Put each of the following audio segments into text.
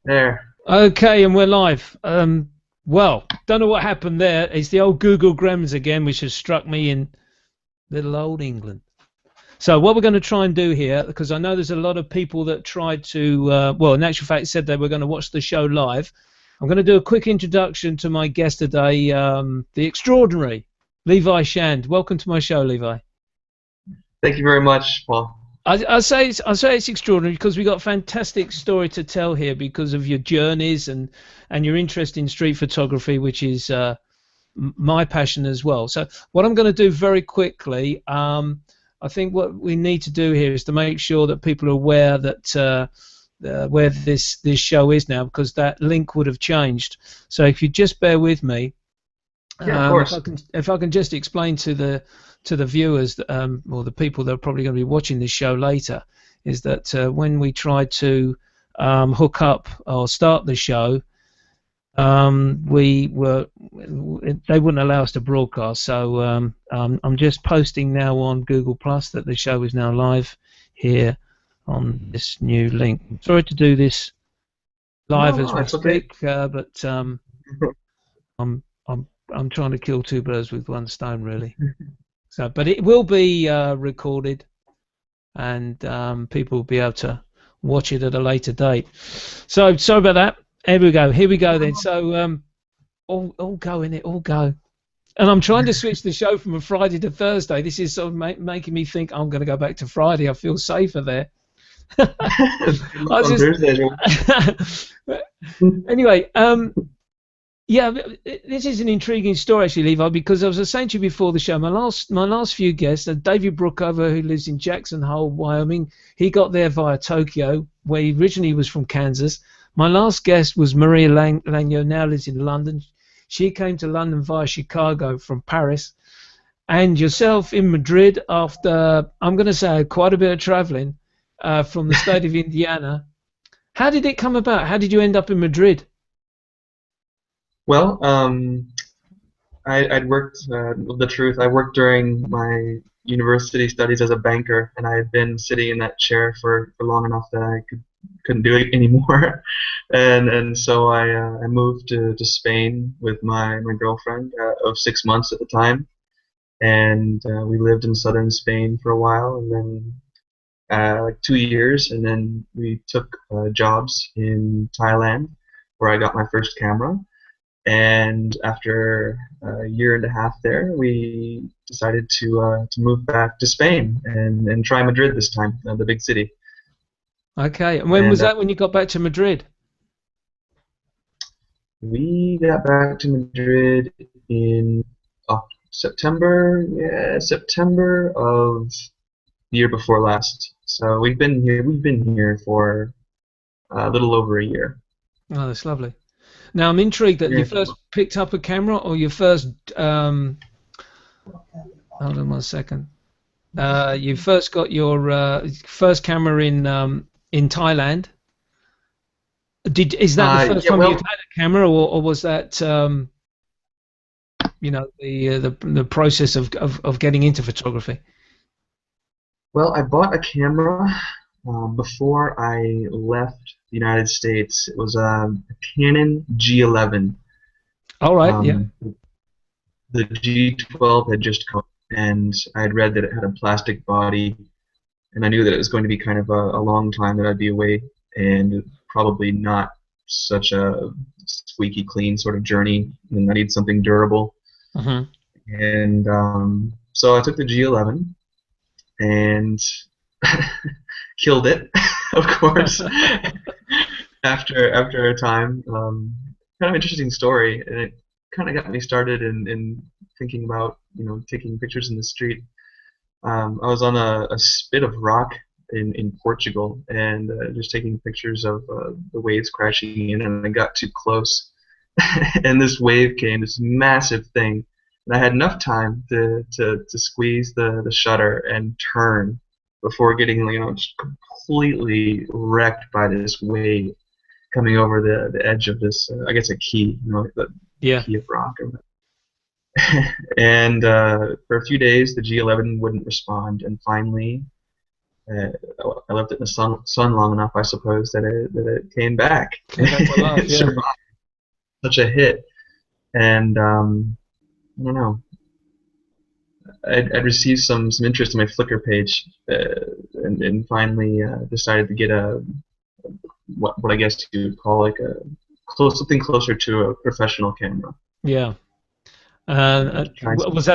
There. Okay, and we're live. Well, don't know what happened there. It's the old Google Gremlins again, which has struck me in little old England. So what we're going to try and do here, because I know there's a lot of people that tried to, well, in actual fact, said they were going to watch the show live. I'm going to do a quick introduction to my guest today, the extraordinary Levi Shand. Welcome to my show, Levi. Thank you very much, Paul. I say it's extraordinary because we got a fantastic story to tell here because of your journeys and your interest in street photography, which is my passion as well. So what I'm going to do very quickly, I think what we need to do here is to make sure that people are aware that where this show is now, because that link would have changed. So if you just bear with me, Yeah, of course. if I can just explain to the viewers, or the people that are probably going to be watching this show later, is that when we tried to hook up or start the show, they wouldn't allow us to broadcast. So I'm just posting now on Google Plus that the show is now live here on this new link. Sorry to do this live No, as no, we it's okay. speak, but I'm I'm trying to kill two birds with one stone, really. So, but it will be recorded, and people will be able to watch it at a later date. So sorry about that. Here we go. Here we go then. So all go in it, all go. And I'm trying to switch the show from a Friday to Thursday. This is sort of making me think I'm going to go back to Friday. I feel safer there. I On just Thursday. anyway. Yeah, this is an intriguing story actually, Levi, because as I was saying to you before the show, my last few guests, David Brookover, who lives in Jackson Hole, Wyoming, he got there via Tokyo, where he originally was from Kansas. My last guest was Maria Langyo, now lives in London. She came to London via Chicago from Paris. And yourself in Madrid after, I'm going to say, quite a bit of traveling from the state of Indiana. How did it come about? How did you end up in Madrid? Well, I'd worked, the truth, I worked during my university studies as a banker, and I had been sitting in that chair for long enough that couldn't do it anymore. And so I moved to Spain with my girlfriend of 6 months at the time, and we lived in southern Spain for a while, and then like 2 years, and then we took jobs in Thailand, where I got my first camera. And after a year and a half there, we decided to move back to Spain and try Madrid this time, the big city. Okay, and when was And that when you got back to Madrid? we got back to Madrid in September, yeah, September of the year before last. So we've been here for a little over a year. Oh, that's lovely. Now I'm intrigued that you Yeah. first picked up a camera, or you first hold on one second. You first got your first camera in Thailand. Is that the first Yeah, time you'd well, had a camera, or was that the process of getting into photography? Well, I bought a camera before I left the United States. It was a Canon G11. All right, yeah. Um, the G12 had just come, and I had read that it had a plastic body, and I knew that it was going to be kind of a long time that I'd be away, and probably not such a squeaky clean sort of journey, and I need something durable. Hmm. And so I took the G11 and killed it, of course. After a time, kind of interesting story, and it kind of got me started in thinking about taking pictures in the street. I was on a spit of rock in Portugal, and just taking pictures of the waves crashing in, and I got too close, and this wave came, this massive thing, and I had enough time to squeeze the shutter and turn before getting just completely wrecked by this wave coming over the edge of this, I guess a key, the Yeah. key of rock. And for a few days, the G11 wouldn't respond, and finally, uh, I left it in the sun long enough, I suppose, that it came back. Came back to life, It yeah. survived such a hit, and I don't know. I'd received some interest in my Flickr page, and finally decided to get a what I guess you would call like a something closer to a professional camera. Yeah. Trying some, Was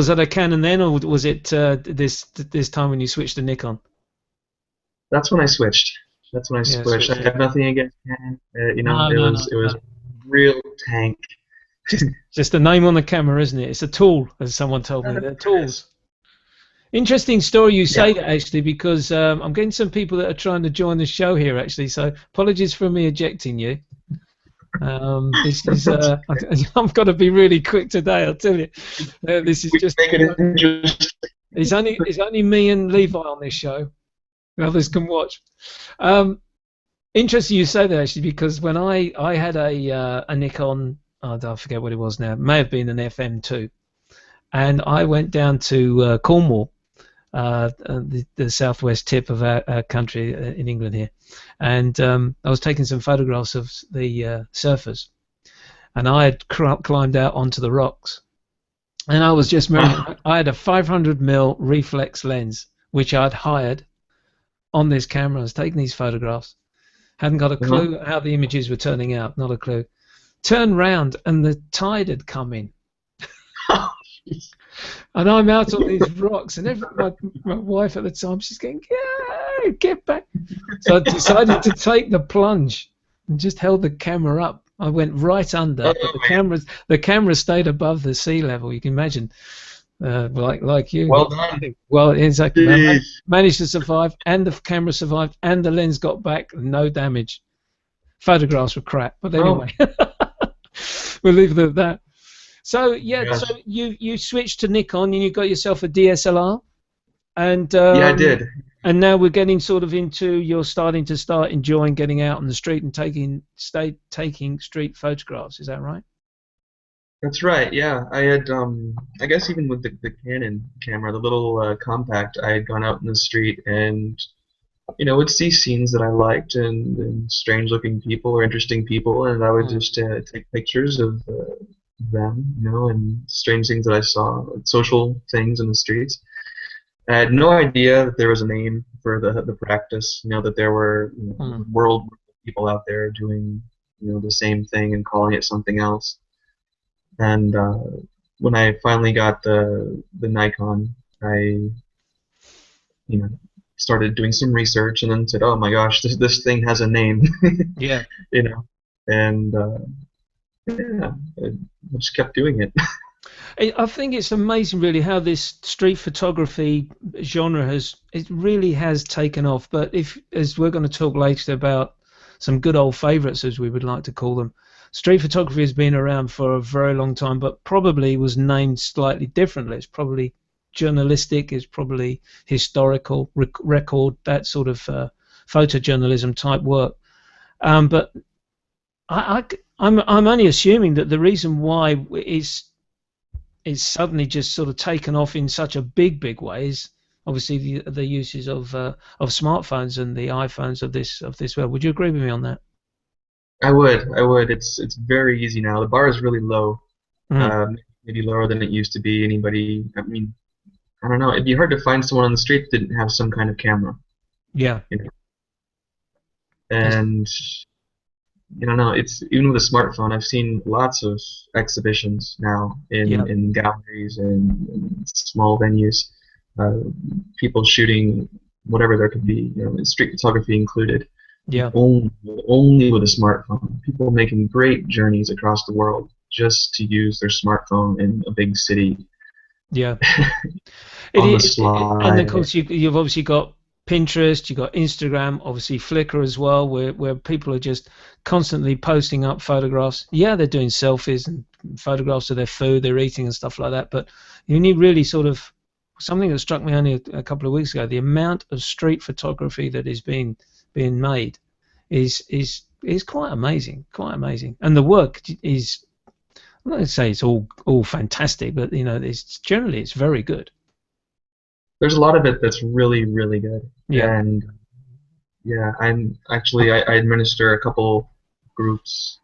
that a Canon then, or was it this time when you switched to Nikon? that's when I switched. That's when I Yeah, switched. I switched it. have nothing against Canon. No, It no, was no, no. real tank. Just the name on the camera, isn't it? It's a tool, as someone told me. That's They're what it is. tools. Interesting story you Yeah. say that actually, because I'm getting some people that are trying to join the show here actually. So apologies for me ejecting you. This is I've got to be really quick today. I'll tell you. This is We just make it interesting. it's only me and Levi on this show. Others can watch. Um, Interesting you say that actually, because when I had a Nikon, oh, I forget what it was now. It may have been an FM2, and I went down to Cornwall, the southwest tip of our country in England here, and I was taking some photographs of the surfers, and I had climbed out onto the rocks, and I was just remembering I had a 500mm reflex lens which I'd hired on this camera. I was taking these photographs, hadn't got a clue how the images were turning out, not a clue. Turned round and the tide had come in. And I'm out on these rocks, and my wife at the time, she's going, yeah, get back. So I decided to take the plunge and just held the camera up. I went right under, Oh, but the camera stayed above the sea level. You can imagine, like you. well done. Well, exactly. I Jeez. managed to survive, and the camera survived, and the lens got back, no damage. Photographs were crap, but anyway, we'll leave it at that. So yeah, Gosh. so you switched to Nikon and you got yourself a DSLR, and Yeah, I did. and now we're getting sort of into you're starting to enjoying getting out on the street and taking street photographs. Is that right? That's right. Yeah, I had I guess even with the Canon camera, the little compact, I had gone out in the street and would see scenes that I liked and strange looking people or interesting people, and I would just take pictures of them, and strange things that I saw, social things in the streets. I had no idea that there was a name for the practice, that there were world people out there doing the same thing and calling it something else. And when I finally got the Nikon, I started doing some research and then said, "Oh my gosh, this thing has a name," Yeah. And yeah, I just kept doing it. I think it's amazing, really, how this street photography genre really has taken off. But as we're going to talk later about some good old favourites, as we would like to call them, street photography has been around for a very long time, but probably was named slightly differently. It's probably journalistic, it's probably historical, record, that sort of photojournalism type work. But I'm only assuming that the reason why it's suddenly just sort of taken off in such a big way is obviously the uses of smartphones and the iPhones of this world. Would you agree with me on that? I would. It's very easy now. The bar is really low, maybe lower than it used to be. Anybody, I mean, I don't know. It'd be hard to find someone on the street that didn't have some kind of camera. Yeah. And I don't know. It's even with a smartphone. I've seen lots of exhibitions now in galleries and small venues. People shooting whatever there could be, street photography included. Yeah. Only with a smartphone. People making great journeys across the world just to use their smartphone in a big city. Yeah. On the slide. And of course you've obviously got Pinterest, you've got Instagram, obviously Flickr as well, where people are just constantly posting up photographs. Yeah, they're doing selfies and photographs of their food they're eating and stuff like that, but you need really sort of something that struck me only a couple of weeks ago, the amount of street photography that is being made is quite amazing, and the work is, I'm not going to say it's all fantastic, but it's generally very good. there's a lot of it that's really, really good. Yeah, And yeah, I administer a couple groups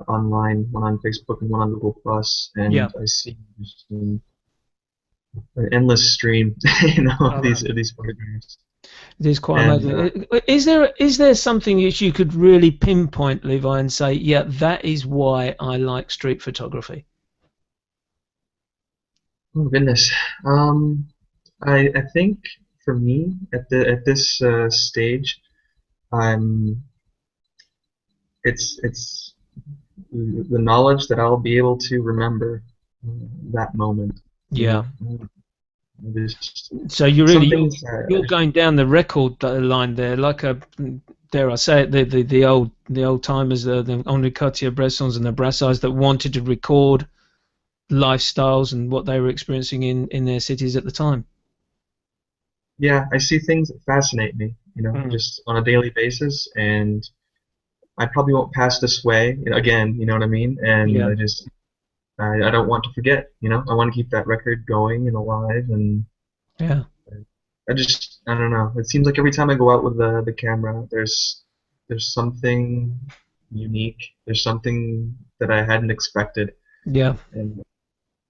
online, one on Facebook and one on Google Plus, yeah. and I see just an endless stream, of All right. these photographs. It is quite And amazing. Is there something that you could really pinpoint, Levi, and say, yeah, that is why I like street photography? oh goodness, I think for me at this stage, I'm it's the knowledge that I'll be able to remember that moment. Yeah. Just So you really some you're things. you're going down the record line there, like a dare I say it, the old timers, the Uncut Bressons and the Brassais that wanted to record lifestyles and what they were experiencing in their cities at the time. Yeah, I see things that fascinate me, Mm. just on a daily basis, and I probably won't pass this way again. You know what I mean? And Yeah, I don't want to forget. I want to keep that record going and alive, and yeah, I don't know. It seems like every time I go out with the camera, there's something unique. There's something that I hadn't expected, yeah. and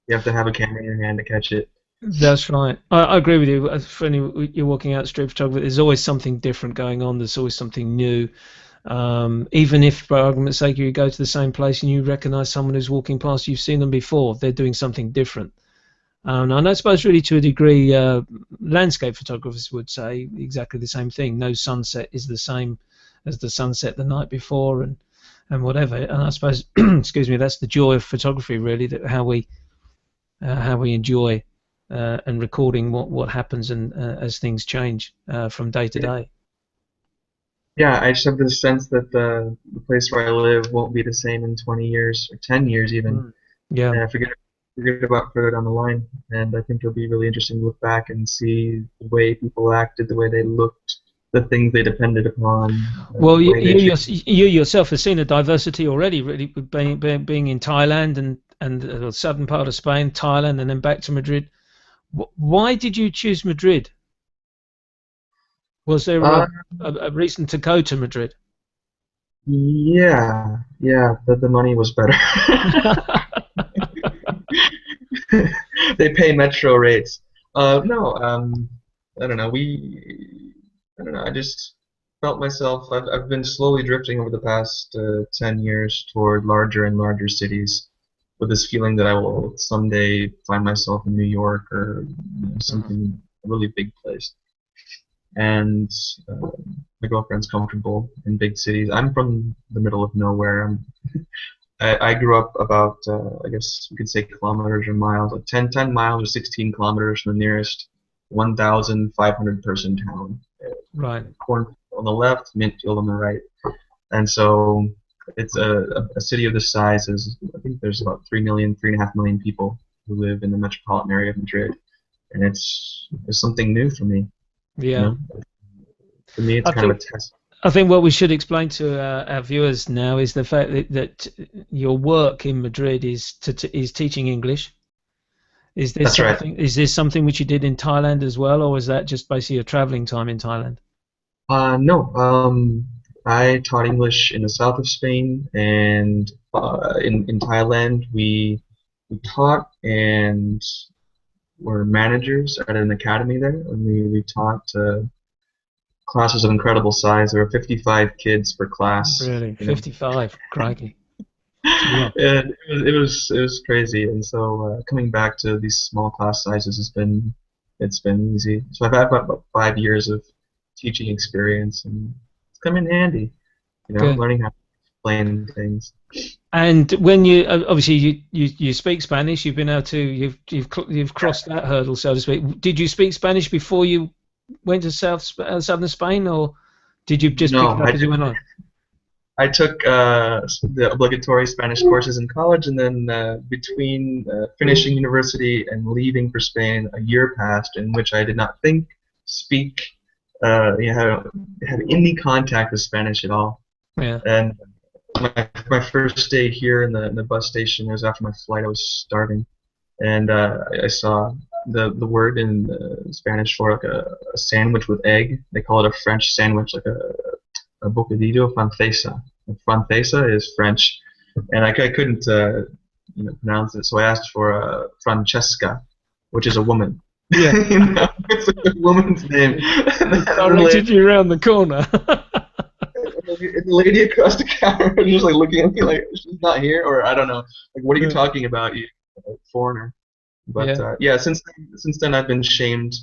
you have to have a camera in your hand to catch it. That's right. I agree with you. When you're walking out street photography, there's always something different going on. There's always something new. Even if, for argument's sake, you go to the same place and you recognise someone who's walking past, you've seen them before. They're doing something different. And I suppose, really, to a degree, landscape photographers would say exactly the same thing. No sunset is the same as the sunset the night before, and whatever. And I suppose, excuse me, that's the joy of photography, really. That how we enjoy and recording what happens and as things change from day to Yeah, day. yeah. I just have this sense that the place where I live won't be the same in 20 years or 10 years even. Mm. Yeah, And I forget about further down the line. And I think it'll be really interesting to look back and see the way people acted, the way they looked, the things they depended upon, well, the way they treated. you yourself have seen a diversity already, really, with being in Thailand and the southern part of Spain, Thailand, and then back to Madrid. Why did you choose Madrid? Was there Uh, a reason to go to Madrid? yeah, yeah. The money was better. They pay metro rates. No, I don't know. I don't know. I just felt myself. I've been slowly drifting over the past 10 years toward larger and larger cities, with this feeling that I will someday find myself in New York or Mhm. something a really big place. And uh, my girlfriend's comfortable in big cities. I'm from the middle of nowhere. I grew up about, I guess you could say kilometers or miles, like 10 miles or 16 kilometers from the nearest 1,500 person town. Right. Cornfield on the left, Mintfield on the right. And so it's a city of this size is, I think there's about 3 million, 3.5 million people who live in the metropolitan area of Madrid. And it's something new for me, you Yeah. know? For me, it's I kind of think a test. I think what we should explain to our viewers now is the fact that your work in Madrid is teaching English. That's right. Is this something which you did in Thailand as well, or was that just basically your traveling time in Thailand? No, I taught English in the south of Spain, and in Thailand we taught and were managers at an academy there, and we taught classes of incredible size. There were 55 kids per class, Really, 55, crikey. So, yeah. and it was crazy. And so coming back to these small class sizes it's been easy. So I've had about 5 years of teaching experience, and it's come in handy. Good. Learning how to explain things. And when you obviously you speak Spanish, you've been able to you've crossed that hurdle, so to speak. Did you speak Spanish before you went to southern Spain, or did you just pick it No, up as you went on? I took the obligatory Spanish courses in college, and then between finishing university and leaving for Spain, a year passed in which I did not think, speak, have any contact with Spanish at all. Yeah. And my first day here in the bus station was after my flight. I was starving, and I saw the word in Spanish for like a sandwich with egg. They call it a French sandwich, like a bocadillo francesa. Francesa is French, and I couldn't pronounce it, so I asked for Francesca, which is a woman. Yeah. It's a woman's name. And It the lady, directed you around the corner. the lady across the counter was just like looking at me like she's not here, or I don't know, like what are you Yeah. talking about, you foreigner? But Yeah. yeah, since then I've been shamed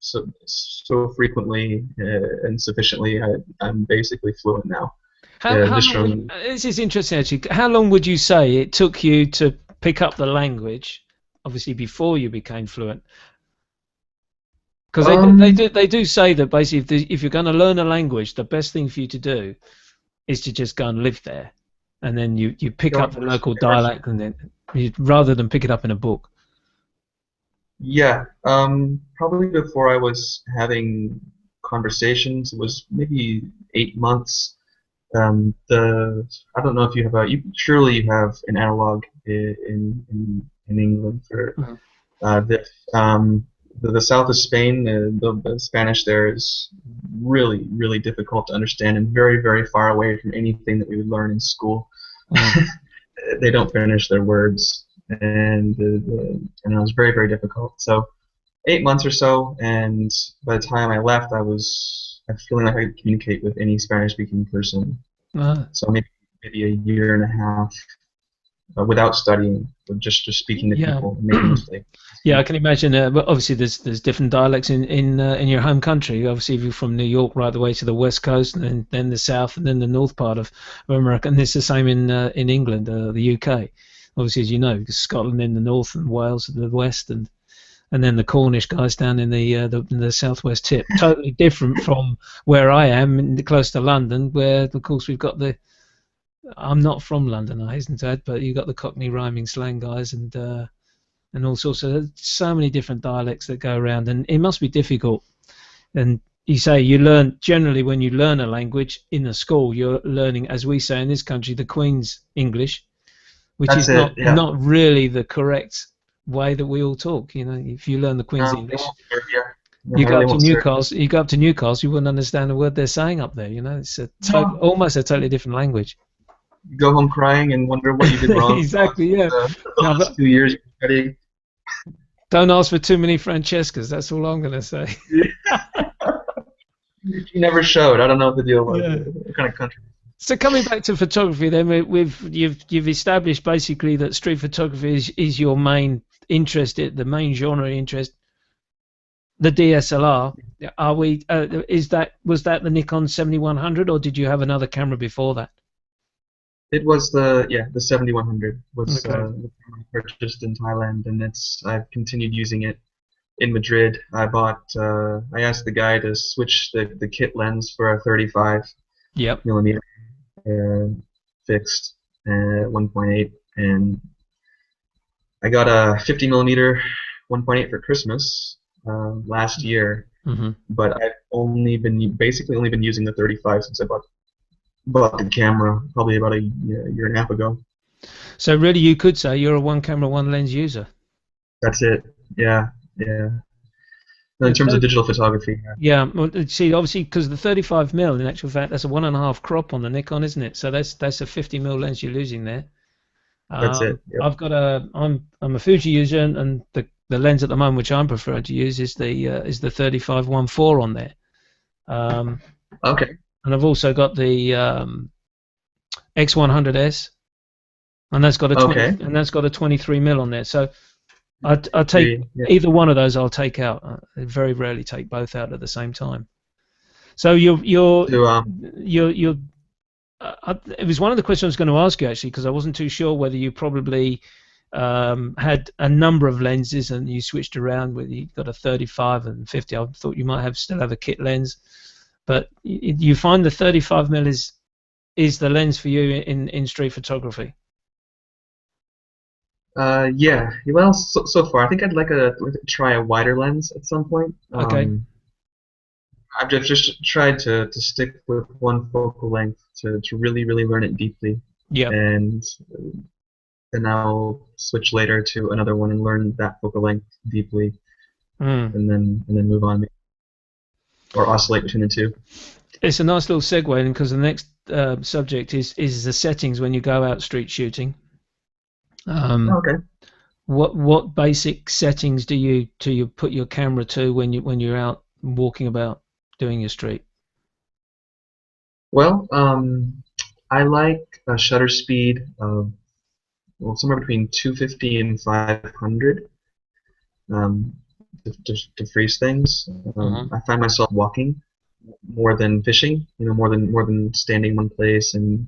so frequently and sufficiently. I'm basically fluent now. How Just long would, from this is interesting actually. How long would you say it took you to pick up the language, obviously before you became fluent? Because um they do say that basically if you're going to learn a language, the best thing for you to do is to just go and live there, and then you pick go up the local immerse. dialect, and then rather than pick it up in a book. Yeah, probably before I was having conversations, it was maybe 8 months. The I don't know if you have surely you have an analog in England for Mhm. the the south of Spain. The Spanish there is really difficult to understand and very far away from anything that we would learn in school. Mm. They don't finish their words, and it was very difficult. So 8 months or so, and by the time I left, I feeling like I could communicate with any Spanish-speaking person. Ah, So maybe a year and a half without studying, but just speaking to yeah. people, making mistakes. Yeah, I can imagine. But obviously, there's different dialects in your home country. Obviously, if you're from New York right the way to the west coast, and then the south, and then the north part of America, and it's the same in England, the UK. Obviously, as you know, Scotland in the north, and Wales in the west, and then the Cornish guys down in the southwest tip. Totally different from where I am, close to London, where of course we've got the. I'm not from London, I hasten to add, but you've got the Cockney rhyming slang guys and all sorts of so many different dialects that go around, and it must be difficult. And you say you learn generally when you learn a language in a school, you're learning, as we say in this country, the Queen's English, which That's is it. Yeah. not really the correct way that we all talk. You know, if you learn the Queen's No, they English, won't serve you. you No, go they up to won't serve Newcastle, you wouldn't understand a word they're saying up there. You know, it's you. No, almost a totally different language. you go home crying and wonder what you did wrong Exactly. Yeah. the Now, last 2 years you're studying. don't ask for too many Francescas. That's all I'm going to say. You never showed. I don't know what the deal was. Yeah. What kind of country? So coming back to photography, then you've established basically that street photography is your main interest, the main genre interest. The DSLR, are we? Was that the Nikon 7100, or did you have another camera before that? It was the 7100 was Okay. the camera I purchased in Thailand, and I've continued using it in Madrid. I asked the guy to switch the kit lens for a 35 Yep. millimeter uh, fixed 1.8, and I got a 50 millimeter 1.8 for Christmas last year, Hmm. but I've basically only been using the 35 since I bought the camera probably about a year and a half ago. So really, you could say you're a one camera, one lens user. That's it. Yeah, yeah. In terms of So digital photography, yeah, yeah, well, see, obviously, because the 35 mil, in actual fact, that's a 1.5 crop on the Nikon, isn't it? So that's a 50 mil lens you're losing there. that's it. Yep. I'm a Fuji user, and the lens at the moment which I'm preferring to use is the 35-1.4 on there. Um, Okay. and I've also got the X100S, and Okay. that's got a 23 mil on there. So I take Three. Yeah. either one of those. I'll take out. I very rarely take both out at the same time. So To you're it was one of the questions I was going to ask you actually, because I wasn't too sure whether you probably had a number of lenses and you switched around with you got a 35 and 50. I thought you might still have a kit lens, but you find the 35 mil is the lens for you in street photography. yeah. Well, so far, I think I'd like to try a wider lens at some point. Okay. I've just tried to stick with one focal length to really learn it deeply, Yeah. and then I'll switch later to another one and learn that focal length deeply, Mm. and then move on or oscillate between the two. It's a nice little segue because the next subject is the settings when you go out street shooting. Oh, Um, okay. what basic settings do you put your camera to when you're out walking about doing your street? Well, I like a shutter speed of well somewhere between 250 and 500 um, to freeze things. Hmm. I find myself walking more than fishing. More than standing one place and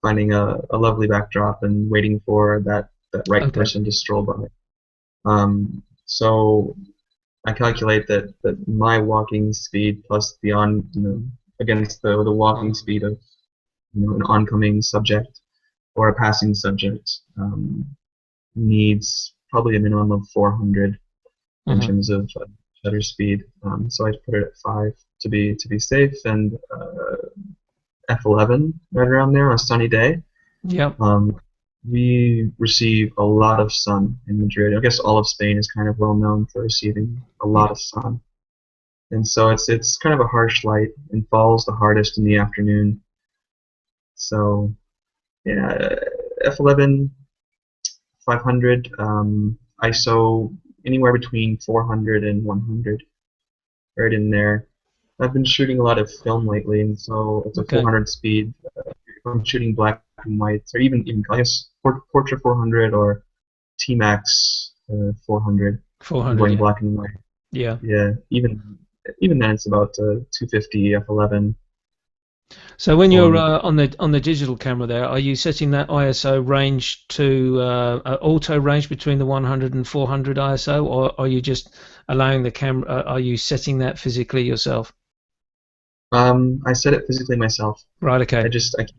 finding a lovely backdrop and waiting for that right Okay. person to stroll by. So I calculate that my walking speed plus the against the walking Hmm. speed of an oncoming subject or a passing subject needs probably a minimum of 400 in Hmm. terms of shutter speed. So I put it at 5 to be safe, and f11 right around there on a sunny day. Yep. Um, we receive a lot of sun in Madrid. I guess all of Spain is kind of well known for receiving a lot Yep. of sun, and so it's kind of a harsh light and falls the hardest in the afternoon. So yeah, f11, 500, ISO anywhere between 400 and 100, right in there. I've been shooting a lot of film lately, and so it's a Okay. 400 speed. If I'm shooting black and whites, or even I guess Portra 400 or T-Max 400, if I'm 400. going Yeah. black and white. Yeah. Yeah, even then it's about 250 f11. So when you're Um, on the digital camera there, are you setting that ISO range to auto range between the 100 and 400 ISO, or are you just allowing the camera? Are you setting that physically yourself? I set it physically myself. Right. Okay. I keep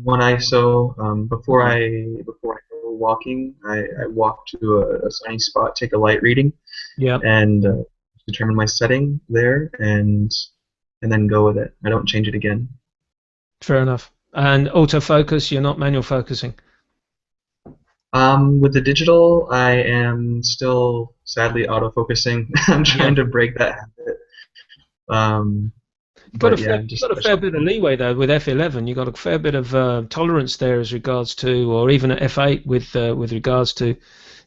one ISO. Before Mhm. I go walking, I walk to a sunny spot, take a light reading, Yeah. and determine my setting there, and then go with it. I don't change it again. Fair enough. And autofocus, you're not manual focusing. With the digital, I am still sadly autofocusing. I'm Yeah. trying to break that habit. Um, You've got a but fair, yeah, you've got a fair bit of leeway though with F11. You've got a fair bit of tolerance there as regards to, or even at F8 with regards to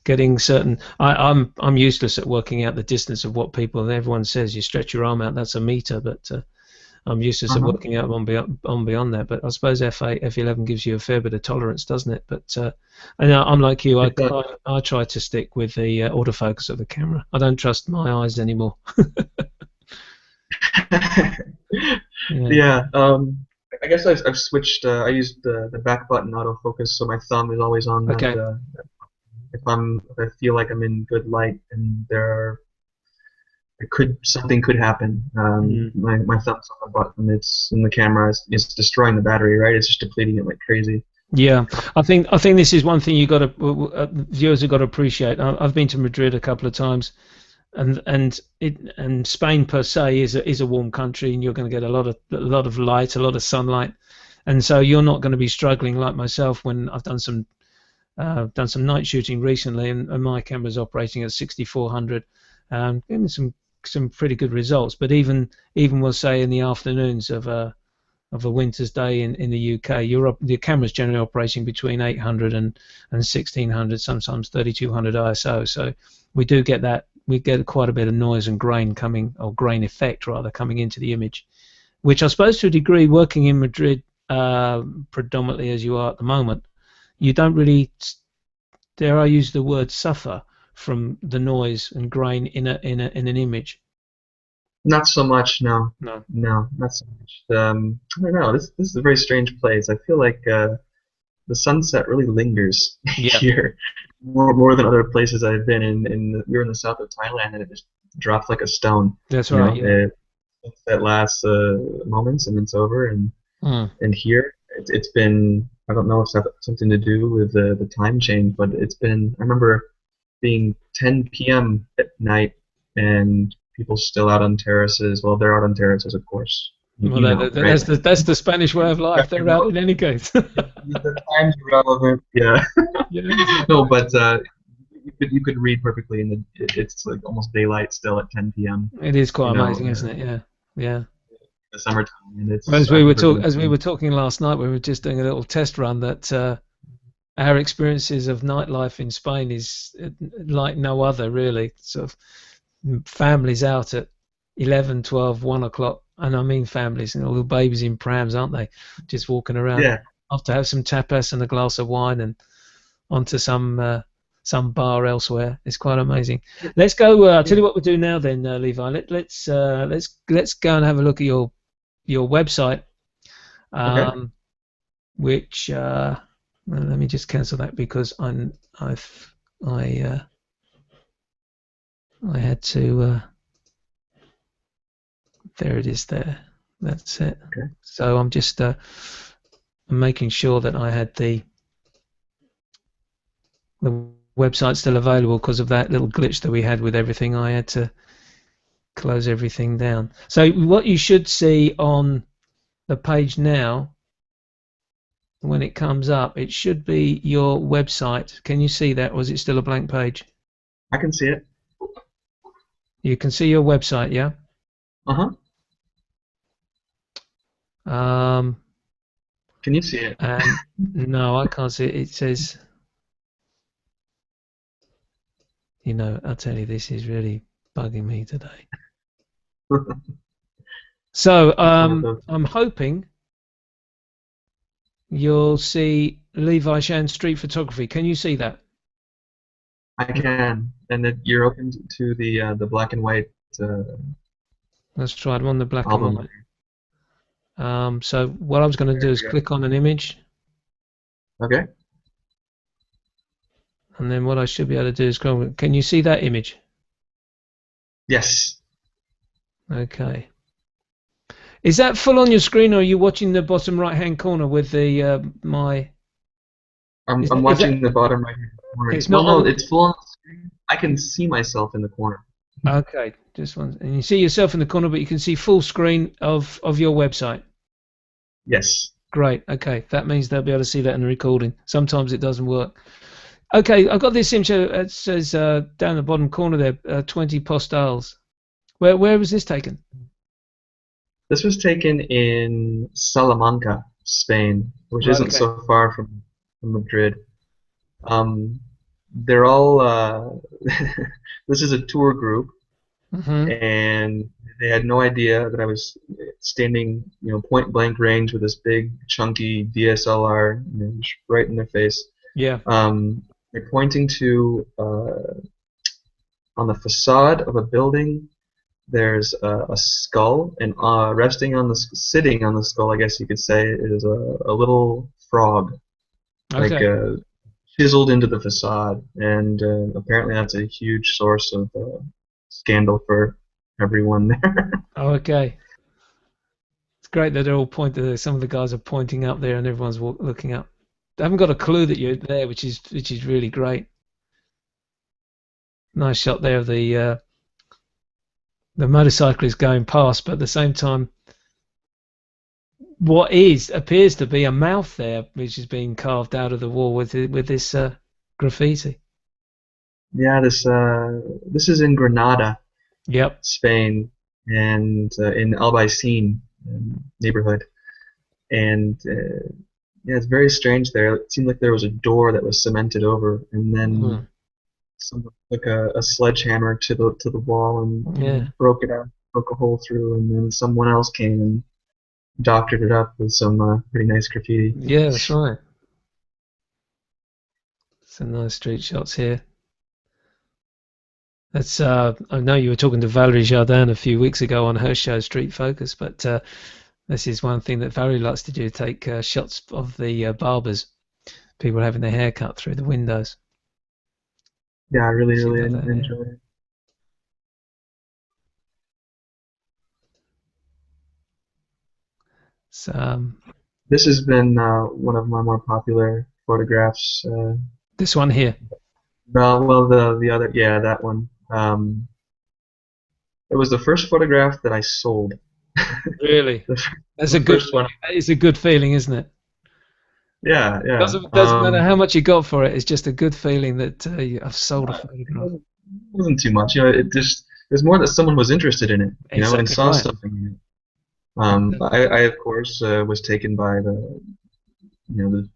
getting certain. I'm useless at working out the distance of what people. And everyone says you stretch your arm out, that's a meter, but I'm useless at uh-huh. working out on beyond that. But I suppose F8, F11 gives you a fair bit of tolerance, doesn't it? But and I'm like you. I, It's a, I I try to stick with the autofocus of the camera. I don't trust my eyes anymore. Yeah. yeah. I guess I've switched. I used the back button autofocus, so my thumb is always on that. Okay. If I feel like I'm in good light and something could happen. Mm. My thumb's on the button. It's in the camera. It's destroying the battery, right? It's just depleting it like crazy. Yeah, I think this is one thing you got to viewers have got to appreciate. I've been to Madrid a couple of times, and Spain per se is a warm country, and you're going to get a lot of light, a lot of sunlight, and so you're not going to be struggling like myself when I've done some night shooting recently, and my camera's operating at 6400, getting some pretty good results. But even we'll say in the afternoons of a winter's day in the UK, the camera's generally operating between 800 and 1600, sometimes 3200 ISO. So we do get that. We get quite a bit of noise and grain coming, or grain effect rather, coming into the image, which I suppose to a degree, working in Madrid predominantly as you are at the moment, you don't really, dare I use the word, suffer from the noise and grain in an image. Not so much, no, No. no, not so much. I don't know. This is a very strange place. I feel like the sunset really lingers Yeah, here more than other places I've been in. We were in the south of Thailand, and it just drops like a stone. that's You right. know, Yeah. that lasts moments and it's over. Mm. And here it's been. I don't know if that's something to do with the time change, but it's been. I remember being 10 p.m. at night and people still out on terraces. Well, they're out on terraces, of course. Well, You know, right? that's the Spanish way of life. They're out in any case. the time's irrelevant. Yeah. Yeah, No, exactly. but you could read perfectly in it's like almost daylight still at 10 p.m. It is You quite know, amazing, isn't it? Yeah, yeah. the summertime, and Well, it's I've never been as we to. were talking last night, we were just doing a little test run that our experiences of nightlife in Spain is like no other, really. Sort of families out at 11, 12, 1 o'clock, and I mean families, and all the babies in prams, aren't they? Just walking around Yeah. after have some tapas and a glass of wine and onto some bar elsewhere. It's quite amazing. Let's go. I'll tell Yeah. you what we'll do now, then, Levi. Let's go and have a look at your website, Okay. um, which well, let me just cancel that because I've I I had to. There it is. There. That's it. Okay. So I'm just making sure that I had the website still available because of that little glitch that we had with everything. I had to close everything down. So what you should see on the page now, when it comes up, it should be your website. Can you see that, or is it still a blank page? I can see it. You can see your website, yeah? Uh-huh. Um, Can you see it? and no, I can't see it. It says, I'll tell you, this is really bugging me today. So It's one of those. I'm hoping you'll see Levi Shand Street Photography. Can you see that? I can, and that you're open to the black and white uh, Let's try it. I'm on the black and album. white. So what I was going to There do is we go. click on an image, Okay. and then what I should be able to do is go. Can you see that image? Yes. Okay. Is that full on your screen, or are you watching the bottom right-hand corner with the my? I'm Is that? watching the bottom right hand corner. It's Well, not no, on. it's full on the screen. I can see myself in the corner. Okay, just one. And you see yourself in the corner, but you can see full screen of your website. Yes. Great. Okay, that means they'll be able to see that in the recording. Sometimes it doesn't work. Okay, I've got this image. It says down the bottom corner there, 20 postals. Where was this taken? This was taken in Salamanca, Spain, which Right. isn't Okay. so far from Madrid. Um, they're all this is a tour group, Mhm. and they had no idea that I was standing, point blank range with this big chunky DSLR, just right in their face. Yeah. They're pointing to on the facade of a building. There's a skull, and sitting on the skull, I guess you could say, is a little frog, like Okay. chiseled into the facade, and apparently that's a huge source of scandal for everyone there. Oh, okay. It's great that they're all pointing. Some of the guys are pointing up there, and everyone's looking up. They haven't got a clue that you're there, which is really great. Nice shot there of the motorcyclist going past, but at the same time, what appears to be a mouth there, which is being carved out of the wall with this graffiti. Yeah, this is in Granada, Yep. Spain, and in Albaicin neighborhood, and yeah, it's very strange there. It seemed like there was a door that was cemented over, and then Mhm. someone took a sledgehammer to the wall and Yeah. broke it out, broke a hole through, and then someone else came and doctored it up with some pretty nice graffiti. Yeah, that's right. Some nice street shots here. That's I know you were talking to Valerie Jardin a few weeks ago on her show Street Focus, but this is one thing that Valerie likes to do: take shots of the barbers, people having their hair cut through the windows. Yeah, I really, She really does that here. enjoyed it. So This has been one of my more popular photographs. this one here, Well, the other, yeah, that one. It was the first photograph that I sold. really, The, that's a the good. first one. It's a good feeling, isn't it? Yeah, yeah. Doesn't matter how much you got for it. It's just a good feeling that I've sold a It photograph. wasn't too much. It was more that someone was interested in it, and Exactly saw right. something in it. Exactly. I of course was taken by the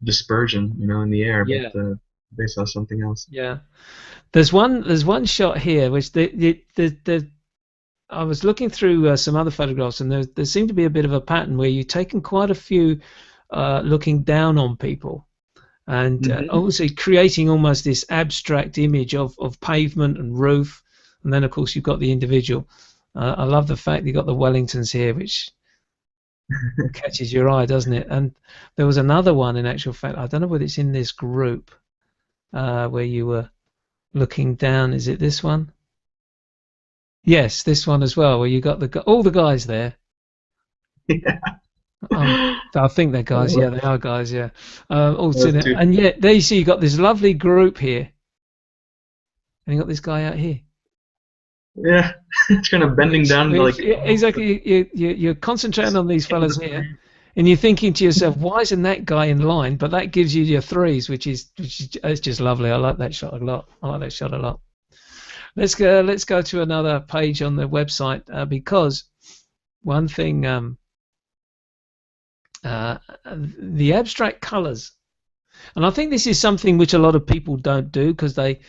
dispersion, in the air, but Yeah. they saw something else. Yeah. There's one shot here which the I was looking through some other photographs, and there seemed to be a bit of a pattern where you've taken quite a few looking down on people, and Hmm. obviously creating almost this abstract image of pavement and roof, and then of course you've got the individual. I love the fact you got the Wellingtons here, which catches your eye, doesn't it? And there was another one, in actual fact, I don't know whether it's in this group where you were looking down. Is it this one? Yes, this one as well, where you got all the guys there. Um, Yeah. I think they're guys. Well, Yeah, they are guys. Yeah, all that's sitting there. too. And yet there you see you got this lovely group here, and you got this guy out here. Yeah, it's kind of bending down Which like yeah, almost exactly, you're concentrating on these in the fellas here, street. and you're thinking to yourself, why isn't that guy in line? But that gives you your threes, which is it's just lovely. I like that shot a lot. I like that shot a lot. Let's go to another page on the website because one thing the abstract colors. And I think this is something which a lot of people don't do because they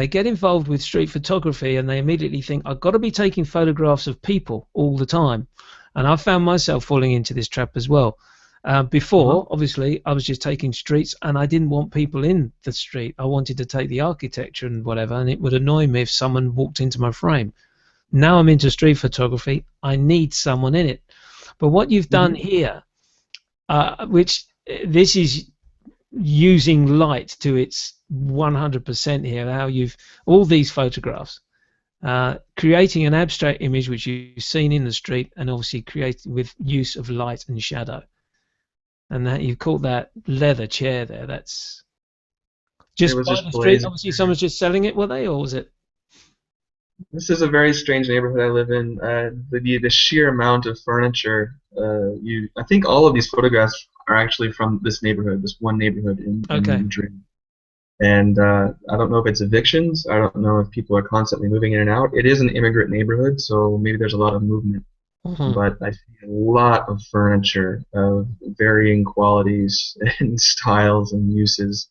get involved with street photography and they immediately think, I've got to be taking photographs of people all the time. And I found myself falling into this trap as well. Uh-huh. Before, obviously, I was just taking streets and I didn't want people in the street. I wanted to take the architecture and whatever, and it would annoy me if someone walked into my frame. Now I'm into street photography. I need someone in it. But what you've done Hmm. here, which this is using light to its 100% here. How you've all these photographs, creating an abstract image which you've seen in the street, and obviously creating with use of light and shadow. And that you've called that leather chair there. That's It just was by just the street. blazing. Obviously, someone's just selling it, were they, or was it? This is a very strange neighborhood I live in. The sheer amount of furniture. I think all of these photographs are actually from this neighborhood, this one neighborhood in Okay. Madrid. And I don't know if it's evictions. I don't know if people are constantly moving in and out. It is an immigrant neighborhood, so maybe there's a lot of movement. Mhm. But I see a lot of furniture of varying qualities and styles and uses.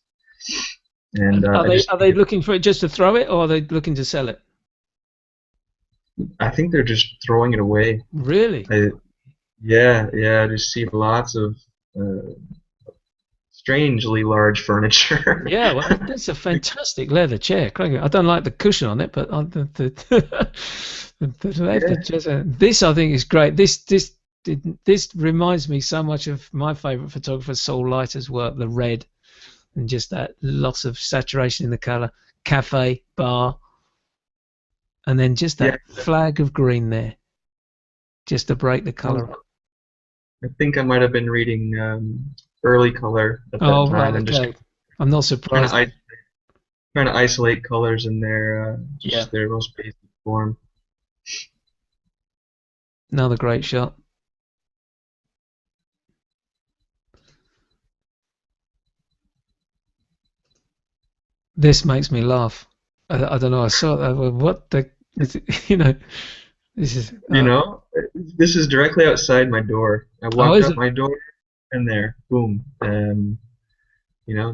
And And I just are they looking for it just to throw it, or are they looking to sell it? I think they're just throwing it away. Really? I, yeah, yeah, I just see lots of uh, strangely large furniture. Yeah, well, that's a fantastic leather chair. Crikey. I don't like the cushion on it, but the leather Yeah, chair. This I think is great. This reminds me so much of my favourite photographer Saul Leiter's work, the red and just that loss of saturation in the colour, cafe, bar, and then just yeah. that flag of green there, just to break the I, was, colour up. I think I might have been reading early color at that Oh right, time and just okay. I'm not trying to surprised. I, trying to isolate colors in their Yeah, just their most basic form. another great shot. This makes me laugh. I don't know. I saw that. What the? Is it, this is. You know, this is directly outside my door. I Oh, walk is out it? my door and there, boom.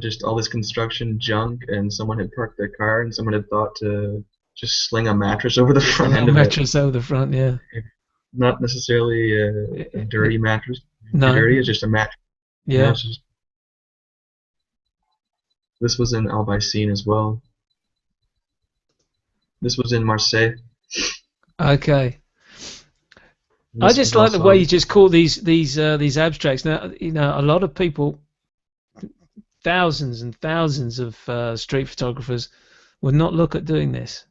Just all this construction junk, and someone had parked their car, and someone had thought to just sling a mattress over the Just a front little end of it. mattress over the front. Yeah. Not necessarily a dirty mattress, too No. dirty. It's just a mattress. Yeah. This was in Albaicin as well. This was in Marseille. Okay. And I this was just like the way also you just call these abstracts. Now, a lot of people, thousands and thousands of street photographers, would not look at doing this.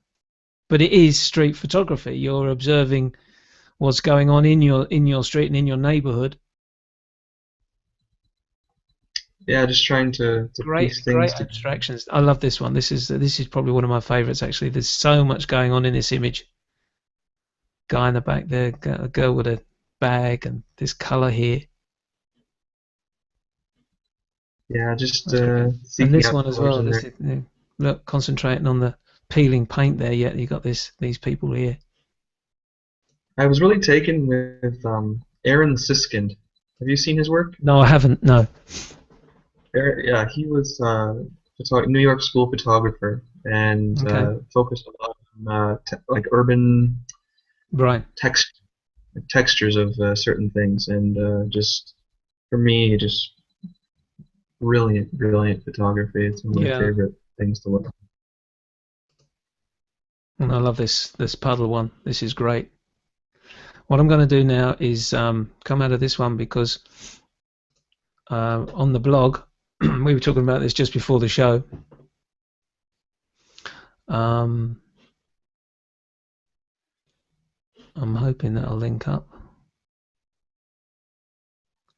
But it is street photography. You're observing what's going on in your street and in your neighborhood. yeah, just trying to piece Great things together. abstractions. I love this one. This is probably one of my favorites actually. There's so much going on in this image. Guy in the back there, a girl with a bag, and this color here. Yeah, just That's great. And seeking this out one as knowledge well. in This there. is, look, concentrating on the peeling paint there. Yet you got these people here. I was really taken with Aaron Siskind. Have you seen his work? No, I haven't. No. Yeah, he was New York school photographer and Okay. focused a lot on like urban Right. text textures of certain things, and just for me, just brilliant, brilliant photography. It's one of my Yeah. favorite things to look at. And I love this puddle one. This is great. What I'm going to do now is come out of this one because on the blog we were talking about this just before the show. Um, I'm hoping that'll link up.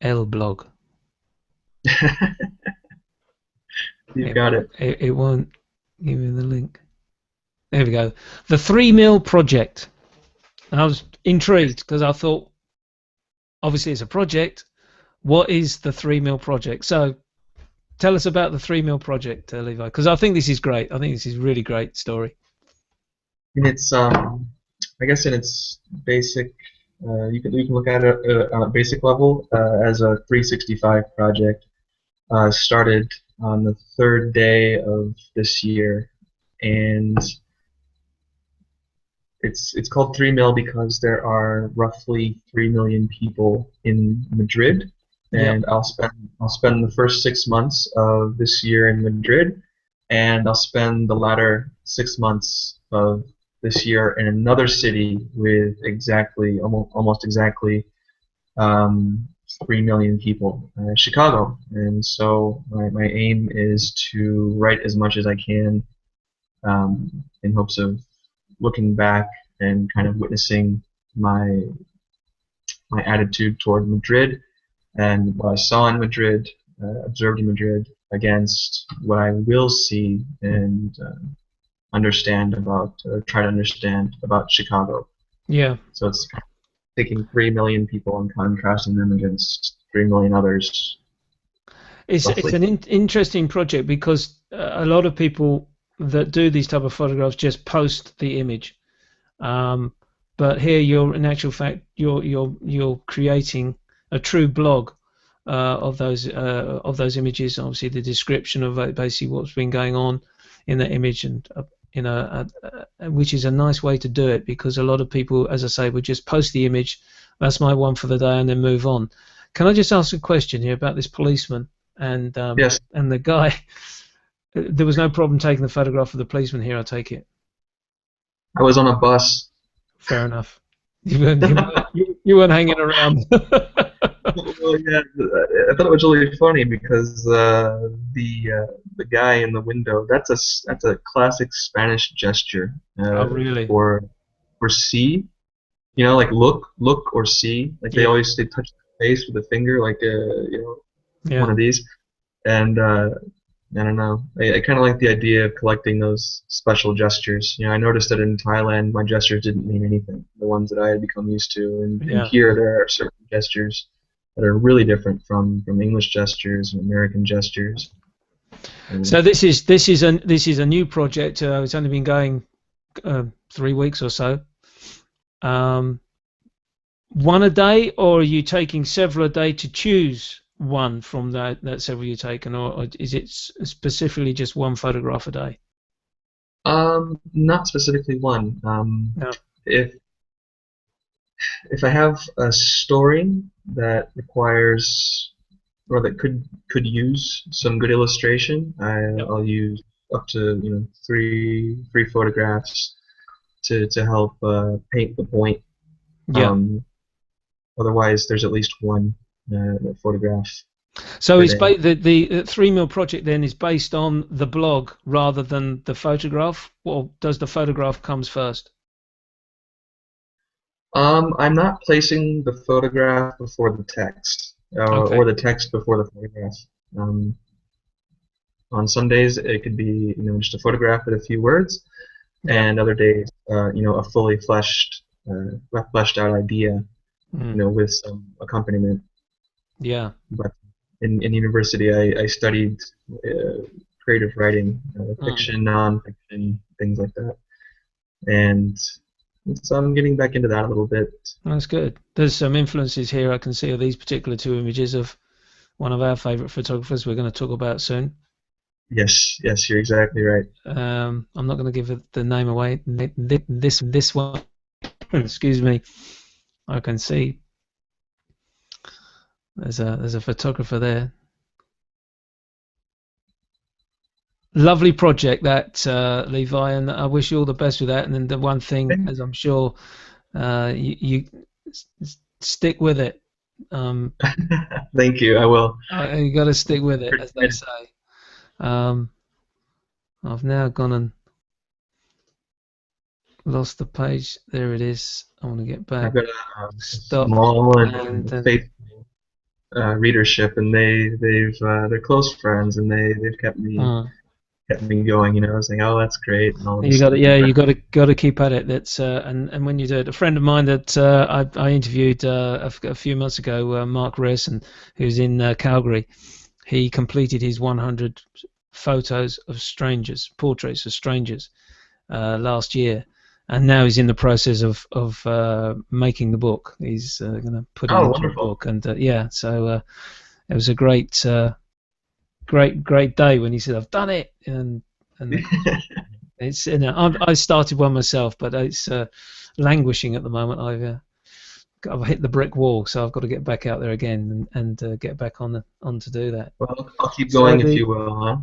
L blog. You've got it. It won't give me the link. There we go. The 3 mil project. And I was intrigued because I thought, obviously, it's a project. What is the 3 mil project? So tell us about the 3 mil project, Levi, because I think this is great. I think this is a really great story. And it's I guess in its basic, you can look at it on a basic level as a 365 project. Started on the third day of this year, and it's called 3 mil because there are roughly 3 million people in Madrid, Yep. and I'll spend the first 6 months of this year in Madrid, and I'll spend the latter 6 months of this year in another city with exactly almost exactly um, 3 million people, Chicago. And so my aim is to write as much as I can in hopes of looking back and kind of witnessing my my attitude toward Madrid and what I saw in Madrid, observed in Madrid, against what I will see and try to understand about Chicago. Yeah. So it's taking 3 million people and contrasting them against 3 million others, It's roughly. an interesting project because a lot of people that do these type of photographs just post the image. Um, but here, you're in actual fact, you're creating a true blog of those images. Obviously, the description of basically what's been going on in that image, and which is a nice way to do it because a lot of people, as I say, would just post the image. That's my one for the day, and then move on. Can I just ask a question here about this policeman Yes, and the guy? There was no problem taking the photograph of the policeman here, I take it. I was on a bus. Fair enough. You weren't hanging around. Well, yeah, I thought it was really funny because the guy in the window, that's a classic Spanish gesture Oh, really? for see, you know, like look or see. Like Yeah. they touch the face with a finger, like one Yeah. of these. And I don't know. I kind of like the idea of collecting those special gestures. You know, I noticed that in Thailand, my gestures didn't mean anything. The ones that I had become used to, and Yeah. here there are certain gestures that are really different from English gestures and American gestures. So And this is a new project. It's only been going 3 weeks or so. Um, one a day, or are you taking several a day to choose one from that several you've taken, or is it specifically just one photograph a day? not specifically one. No. If if I have a story that requires or that could use some good illustration, Yep. I'll use up to three photographs to help paint the point. Yeah. Um, Otherwise, there's at least one photograph So per it's day. the 3 mil project then is based on the blog rather than the photograph, or does the photograph comes first? I'm not placing the photograph before the text, or Okay. the text before the photograph. Um, on some days, it could be just a photograph with a few words, Yeah. and other days, a fully fleshed out idea, Mm. with some accompaniment. Yeah. But in university, I studied creative writing, Mm, fiction, nonfiction, things like that. And so I'm getting back into that a little bit. that's good. There's some influences here I can see of these particular two images of one of our favorite photographers we're going to talk about soon. Yes, yes, you're exactly right. I'm not going to give the name away. This one, excuse me, I can see there's a photographer there. Lovely project that, Levi, and I wish you all the best with that. And then the one thing, as I'm sure, you stick with it. Um, Thank you. I will. you got to stick with it, as they say. Um, I've now gone and lost the page. There it is. I want to get back. I've got a Stop. small And and faithful readership, and they're close friends, and they've kept me going. You know, saying, "Oh, that's great," and all you this got to, stuff. yeah, you got to keep at it. That's and when you do it, a friend of mine that I interviewed a few months ago, Mark Rarson, who's in Calgary, he completed his 100 photos of strangers, portraits of strangers, last year, and now he's in the process of making the book. He's going to put it Oh, into a wonderful. book, and yeah, so it was a great day when he said, "I've done it," and of course it's, I started one myself, but it's languishing at the moment. I've hit the brick wall, so I've got to get back out there again and get back on to do that. Well, I'll keep So going if you will, huh?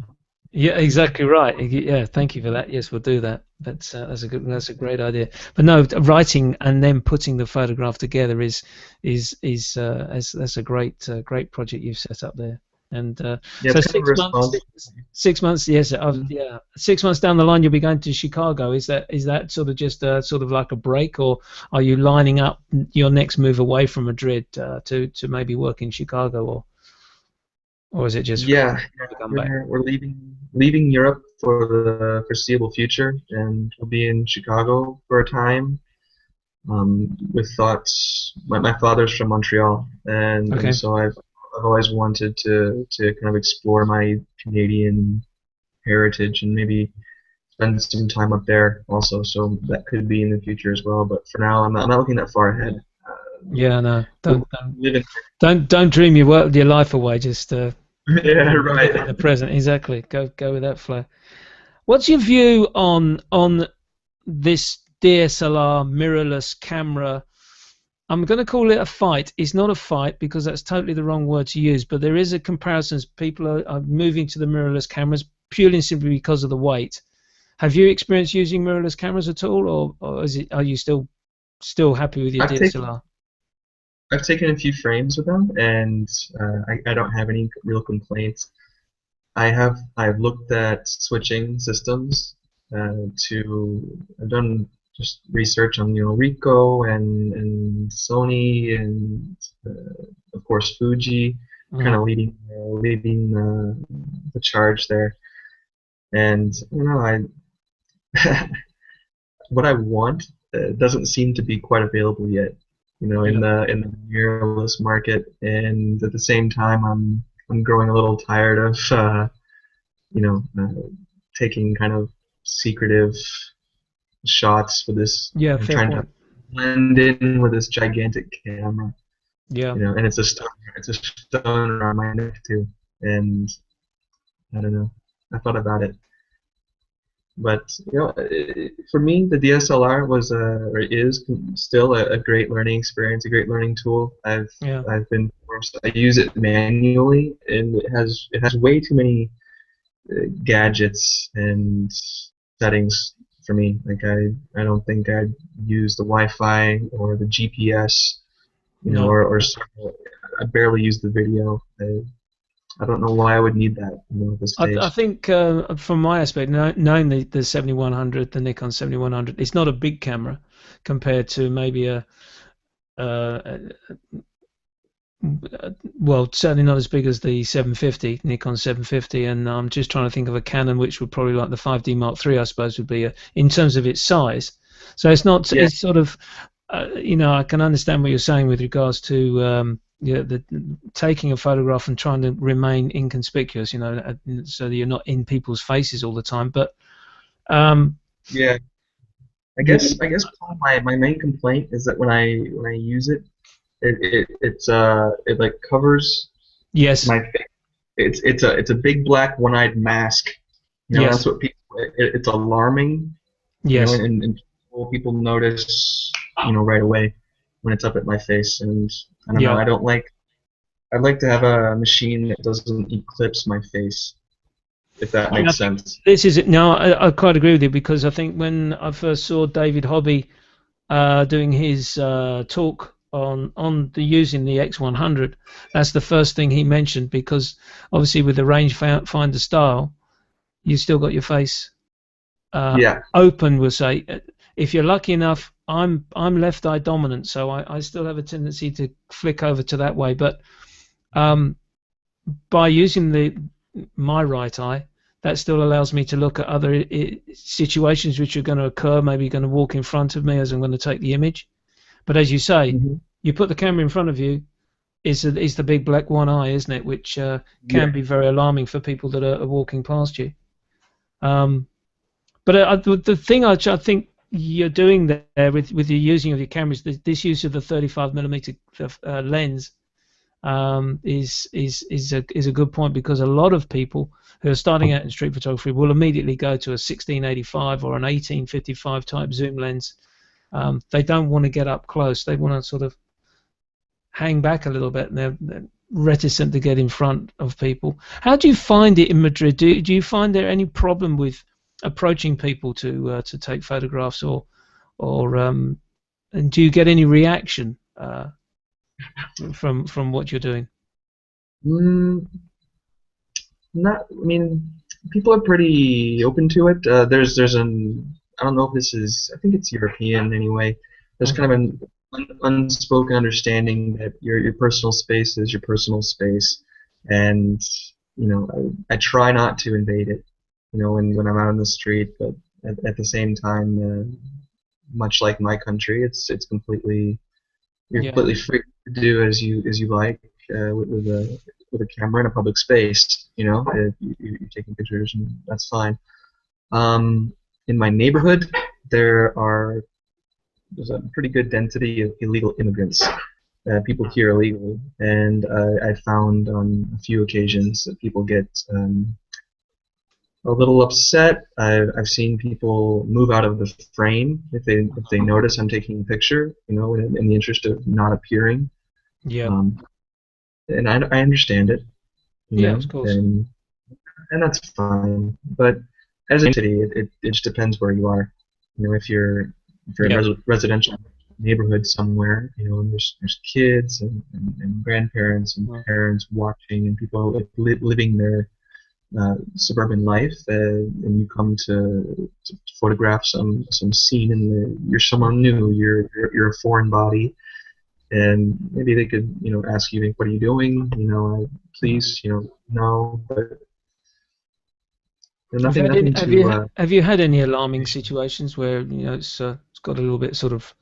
yeah, exactly right. Yeah, thank you for that. Yes, we'll do that. That's a great idea. But no, writing and then putting the photograph together is that's a great project you've set up there. And Yeah, so it's kind of a 6 months, response. 6 months, yes, Mhm. yeah, 6 months down the line you'll be going to Chicago. Is that sort of just sort of like a break, or are you lining up your next move away from Madrid to maybe work in Chicago, or is it just Yeah, to come back? we're leaving Europe for the foreseeable future, and we'll be in Chicago for a time. With thoughts. My father's from Montreal, and Okay. so I've always wanted to kind of explore my Canadian heritage and maybe spend some time up there also. So that could be in the future as well. But for now, I'm not looking that far Yeah. ahead. Yeah, no, We'll don't live in. don't dream your life away. Just Yeah, live in right. the present. Exactly. Go with that flow. What's your view on this DSLR mirrorless camera? I'm going to call it a fight. It's not a fight because that's totally the wrong word to use. But there is a comparison. People are moving to the mirrorless cameras purely and simply because of the weight. Have you experienced using mirrorless cameras at all, or are you still happy with your I've taken DSLR? I've taken a few frames with them, and I don't have any real complaints. I've looked at switching systems to I've done just research on Ricoh and Sony and of course Fuji, kind Mm, of leading the charge there. And you know I what I want doesn't seem to be quite available yet. You know, yeah. in the mirrorless market, and at the same time I'm growing a little tired of you know, taking kind of secretive shots with this Yeah. and Fair trying to point. blend in with this gigantic camera, Yeah. and it's a stoner on my neck too, and I don't know, I thought about it, but for me, the DSLR was or is still a great learning experience, a great learning tool. Yeah. I've been forced, I use it manually, and it has way too many gadgets and settings for me. Like I don't think I'd use the Wi-Fi or the GPS, No. or I barely use the video. I don't know why I would need that, at this I stage. think from my aspect, knowing the 7100, the Nikon 7100, it's not a big camera compared to maybe uh, well, certainly not as big as the 750, Nikon 750, and I'm just trying to think of a Canon which would probably like the 5D Mark III, I suppose, would be in terms of its size. So it's not, Yeah, it's sort of, I can understand what you're saying with regards to yeah, the taking a photograph and trying to remain inconspicuous, so that you're not in people's faces all the time. But um, Yeah. yeah, I guess Paul, my main complaint is that when I use it, it like covers yes, my face. It's a big black one-eyed mask. yes, That's what people. It's alarming. yes. And people notice right away when it's up at my face. And I don't know. Yeah, I'd like to have a machine that doesn't eclipse my face, if that and I makes think sense. this is it. Now, I quite agree with you because I think when I first saw David Hobby doing his talk on the using the X100, that's the first thing he mentioned because obviously with the rangefinder style, you still got your face Yeah. open. We'll say if you're lucky enough, I'm left eye dominant, so I still have a tendency to flick over to that way, but um, by using my right eye, that still allows me to look at other situations which are going to occur. Maybe you're going to walk in front of me as I'm going to take the image. But as you say, Hmm. you put the camera in front of you, is the big black one eye, isn't it? Which can Yeah. be very alarming for people that are walking past you. Um, but the thing I think you're doing there with your using of your cameras, this use of the 35mm lens is a good point because a lot of people who are starting out in street photography will immediately go to a 1685 or an 1855 type zoom lens. They don't want to get up close. They want to sort of hang back a little bit, and they're reticent to get in front of people. How do you find it in Madrid? Do you find there any problem with approaching people to take photographs, or and do you get any reaction from what you're doing? Mm, not. I mean, people are pretty open to it. There's an. I don't know if this is. I think it's European anyway. There's kind of Okay. an unspoken understanding that your personal space is your personal space, and I try not to invade it. When I'm out on the street, but at the same time, much like my country, it's completely you're Yeah. completely free to do as you like with a camera in a public space. You're taking pictures, and that's fine. Um, in my neighborhood, there's a pretty good density of illegal immigrants. People here illegally, and I found on a few occasions that people get a little upset. I've seen people move out of the frame if they notice I'm taking a picture, in the interest of not appearing. Yeah. Um, and I understand it, Yeah, of course. and that's fine. But as a city, it just depends where you are. If you're in Yeah. residential neighborhood somewhere, and there's kids and grandparents and Well, parents watching and people like, living their suburban life, and you come to photograph some scene and you're someone new, you're a foreign body, and maybe they could ask you, what are you doing, mm. please, no, but nothing to Have you had any alarming situations where it's got a little bit sort of,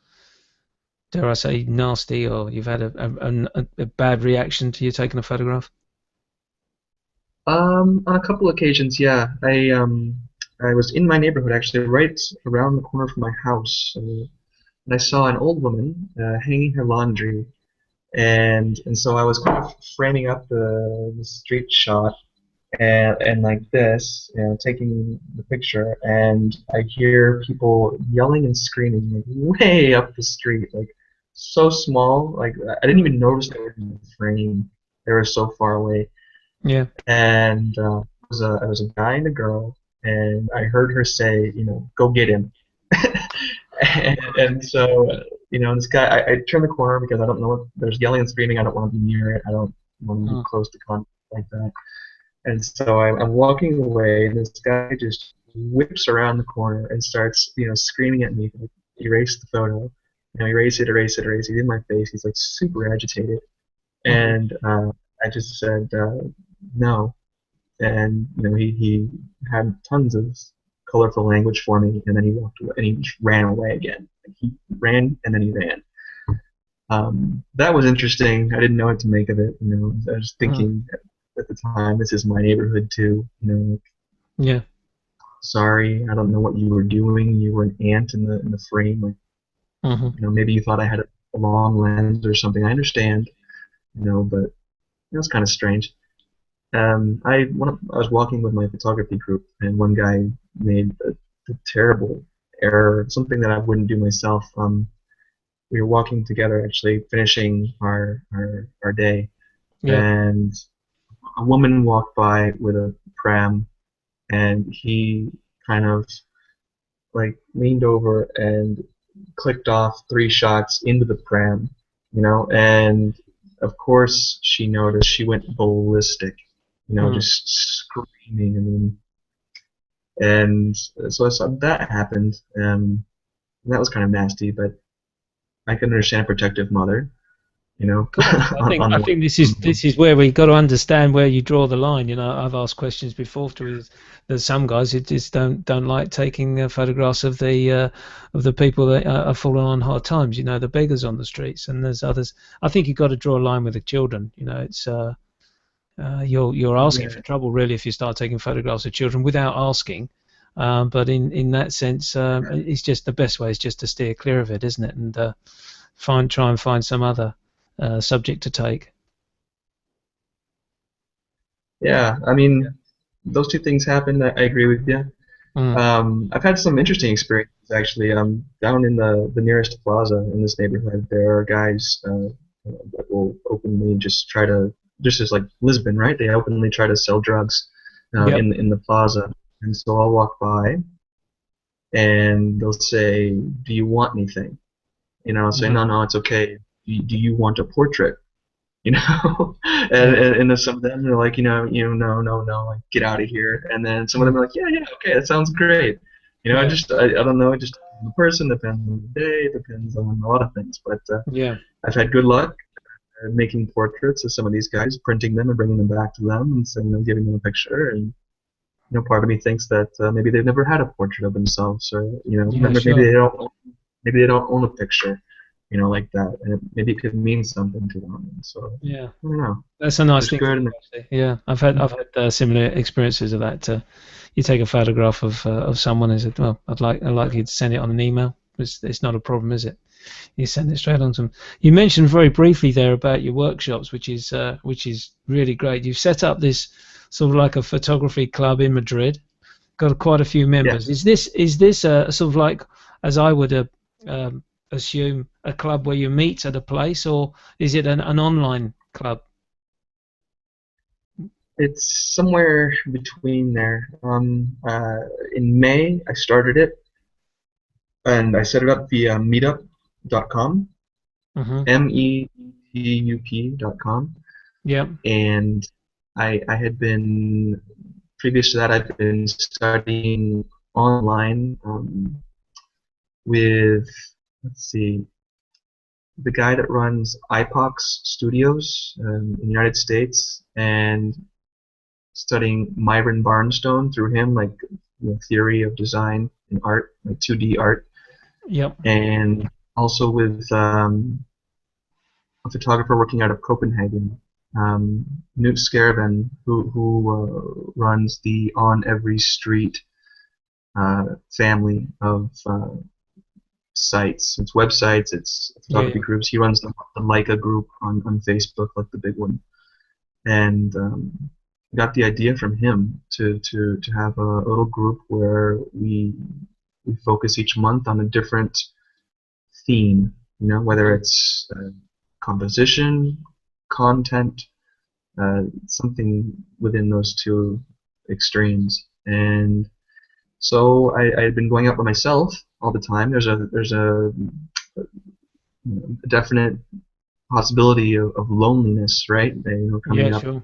dare I say, nasty, or you've had a bad reaction to you taking a photograph? on a couple occasions, yeah. I was in my neighborhood actually, right around the corner from my house, and I saw an old woman hanging her laundry, and so I was kind of framing up the street shot, and like this, taking the picture, and I hear people yelling and screaming like way up the street, like so small, like I didn't even notice they were in the frame. They were so far away, Yeah. and it was a guy and a girl, and I heard her say, go get him. And so, this guy, I turned the corner because I don't know what there's yelling and screaming. I don't want to be near it. I don't want to be Mm. close to contact like that. And so I'm walking away, and this guy just whips around the corner and starts, screaming at me, like, erase the photo, erase it, erase it, erase it. He's in my face. He's like super agitated, Mhm. and I just said no, and he had tons of colorful language for me, and then he walked away, and he just ran away again. Like, he ran and then he ran. That was interesting. I didn't know what to make of it. I was Mm. thinking at the time, this is my neighborhood too. Like, Yeah. sorry, I don't know what you were doing. You were an ant in the frame. Like, Hmm. maybe you thought I had a long lens or something. I understand, but it was kind of strange. I was walking with my photography group, and one guy made a terrible error, something that I wouldn't do myself. We were walking together, actually finishing our day, Yeah. and a woman walked by with a pram, and he kind of like leaned over and clicked off 3 shots into the pram, and of course she noticed. She went ballistic, Mm. just screaming. I mean, and so I saw that happened. And that was kind of nasty, but I can understand a protective mother, Of course, I think on I the think this on is the this is where we got to understand where you draw the line. I've asked questions before to there's some guys who just don't like taking photographs of the people that are falling on hard times. The beggars on the streets, and there's others. I think you've got to draw a line with the children. It's you're asking yeah for trouble really if you start taking photographs of children without asking. But in that sense, it's just the best way is just to steer clear of it, isn't it? And try and find some other subject to take. yeah. I mean, those two things happened. I agree with you. Mm. I've had some interesting experiences actually. Down in the nearest plaza in this neighborhood, there are guys that will openly just try to, just as like Lisbon, right? They openly try to sell drugs Yep. in the plaza, and so I'll walk by and they'll say, "Do you want anything?" I'll say, Mm. "No, no, it's okay. Do you want a portrait?" Yeah. And then some of them are like, no, no, no, like get out of here. And then some of them Mm. are like, yeah, yeah, okay, that sounds great. Yeah. I don't know, it just depends on the person, depends on the day, depends on a lot of things. But Yeah. I've had good luck making portraits of some of these guys, printing them and bringing them back to them, and sending them, giving them a picture. And part of me thinks that maybe they've never had a portrait of themselves, or Yeah. maybe Sure. they don't own a picture, like that, and maybe it could mean something to them. And so Yeah. I don't know. That's a nice There's thing to good do, and actually. Yeah. I've had similar experiences of that. You take a photograph of someone and said, "Well, I'd like you to send it on an email." It's not a problem, is it? You send it straight on to them. You mentioned very briefly there about your workshops, which is really great. You've set up this sort of like a photography club in Madrid. Got quite a few members. yes, Is this a sort of like, as I would um, assume, a club where you meet at a place, or is it an online club? it's somewhere between there. In May, I started it, and I set it up via meetup.com, Hmm. meetup.com, Yeah. and I had been, previous to that, I've been studying online with, let's see, the guy that runs IPOX Studios in the United States, and studying Myron Barnstone through him, like theory of design and art, like 2D art, Yep. and also with a photographer working out of Copenhagen, Knut Skarven, who runs the On Every Street family of sites. It's websites, it's Yeah. photography groups. He runs the Leica group on Facebook, like the big one, and got the idea from him to have a little group where we focus each month on a different theme. Whether Mm. it's composition, content, something within those two extremes. And so I had been going out by myself all the time. There's a definite possibility of loneliness, right? Yeah. Coming up. Sure.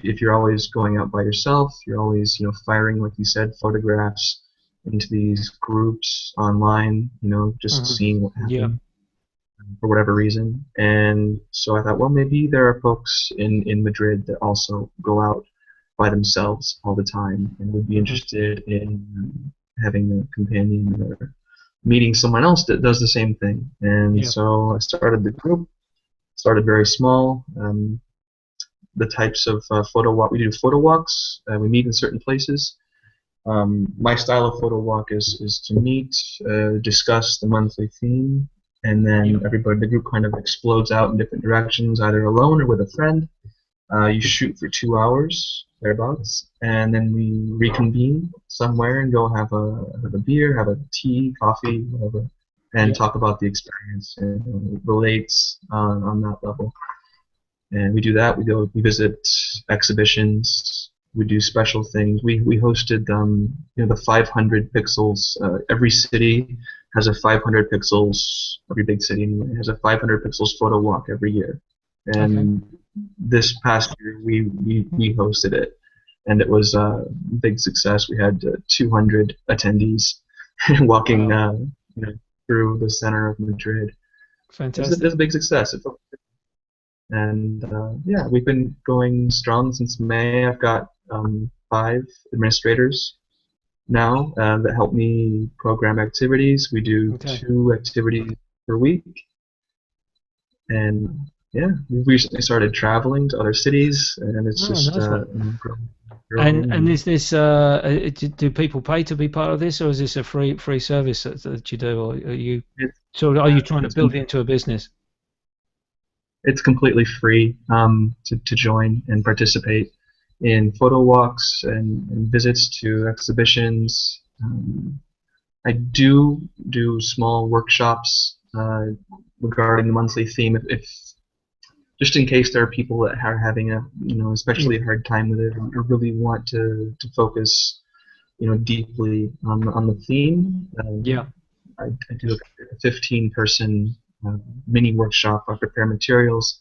If you're always going out by yourself, you're always firing, like you said, photographs into these groups online, just Hmm. seeing what Yeah. happens for whatever reason. And so I thought, well, maybe there are folks in Madrid that also go out by themselves all the time and would be Hmm. interested in having a companion or meeting someone else that does the same thing. And Yeah. so I started the group, started very small. The types of photo walk, we do photo walks, we meet in certain places. My style of photo walk is to meet, discuss the monthly theme, and Yeah. then everybody, the group kind of explodes out in different directions, either alone or with a friend. You shoot for 2 hours, thereabouts, and then we reconvene somewhere and go have a beer, have a tea, coffee, whatever, and Yeah. talk about the experience and relates on that level. And we do that. We visit exhibitions. We do special things. We hosted the 500 pixels. Every city has a 500 pixels. Every big city anyway has a 500 pixels photo walk every year. Okay. And this past year we hosted it, and it was a big success. We had 200 attendees walking Wow. you know, through the center of Madrid. It was Fantastic. a big success. And yeah, we've been going strong since May. I've got 5 administrators now that help me program activities. We do Okay. 2 activities per week, and yeah, we've recently started traveling to other cities, and it's Oh, just nice one. growing. And And is this do people pay to be part of this, or is this a free service that you do, or are you it's are you trying to it's build it into a business? it's completely free to join and participate in photo walks and visits to exhibitions. I do small workshops regarding the monthly theme, if just in case there are people that are having a Yeah. especially hard time with it, or really want to focus deeply on the theme. Yeah. I do a 15-person mini workshop. I prepare materials,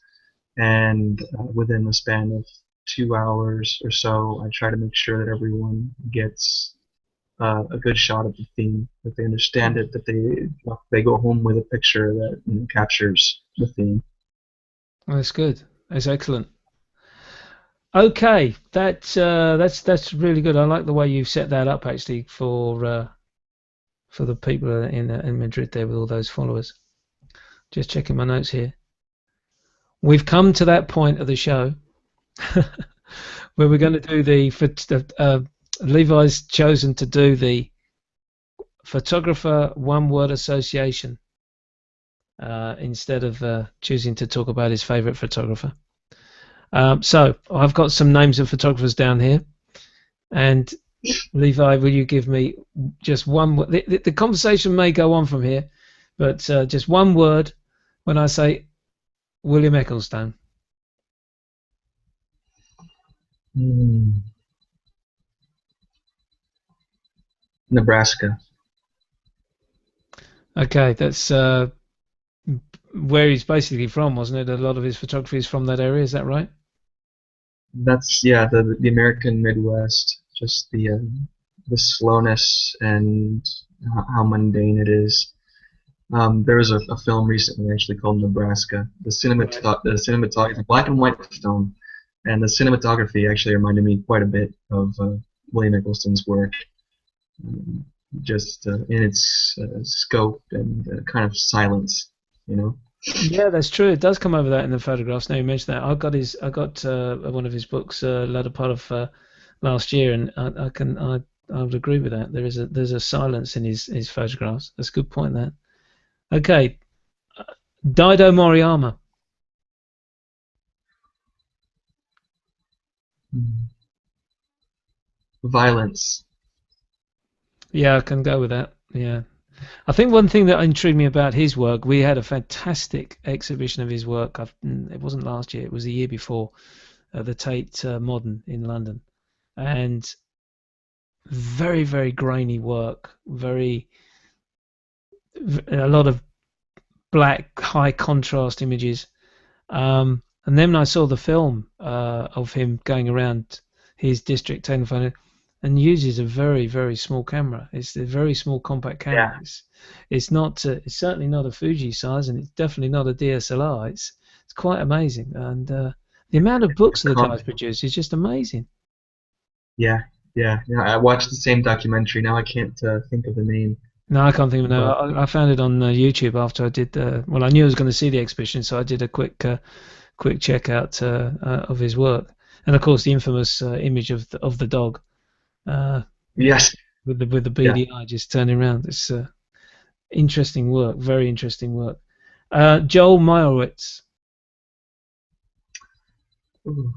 and within the span of 2 hours or so, I try to make sure that everyone gets a good shot of the theme, that they understand it, that they go home with a picture that captures the theme. That's good. That's excellent. Okay, that's really good. I like the way you set that up actually for the people in Madrid there with all those followers. Just checking my notes here. We've come to that point of the show where we're going to do Levi's chosen to do the photographer one word association instead of choosing to talk about his favorite photographer. So I've got some names of photographers down here, and Levi, will you give me just one? The conversation may go on from here, but just one word when I say William Ecclestone. Mm, Nebraska. Okay, that's where he's basically from, wasn't it? A lot of his photography is from that area. Is that right? That's yeah, the American Midwest. Just the slowness and how mundane it is. There was a film recently actually called Nebraska. Right. The cinematography, black and white film, and the cinematography actually reminded me quite a bit of William Ecclestone's work, um, just in its scope and kind of silence, you know. Yeah, that's true. It does come over that in the photographs. Now you mentioned that. I got one of his books latter part of last year, and I would agree with that. There's a silence in his photographs. That's a good point. That. Okay, Dido Moriyama. Mm. Violence. Yeah, I can go with that. Yeah. I think one thing that intrigued me about his work, we had a fantastic exhibition of his work. It wasn't last year; it was the year before, the Tate Modern in London, and very very grainy work, a lot of black high contrast images. And then I saw the film of him going around his district taking photo, and uses a very very small camera. It's a very small compact camera. Yeah. It's certainly not a Fuji size, and it's definitely not a DSLR. It's quite amazing, and the amount of books It's that the guys produce is just amazing. Yeah, yeah. I watched the same documentary. Now I can't think of the name. No, I can't think of it. No, but I found it on YouTube after I did. Well, I knew I was going to see the exhibition, so I did a quick check out of his work, and of course the infamous image of the dog uh, yes, with the yeah. beady eye just turning around. It's interesting work, very interesting work. Joel Meyerowitz. Ooh,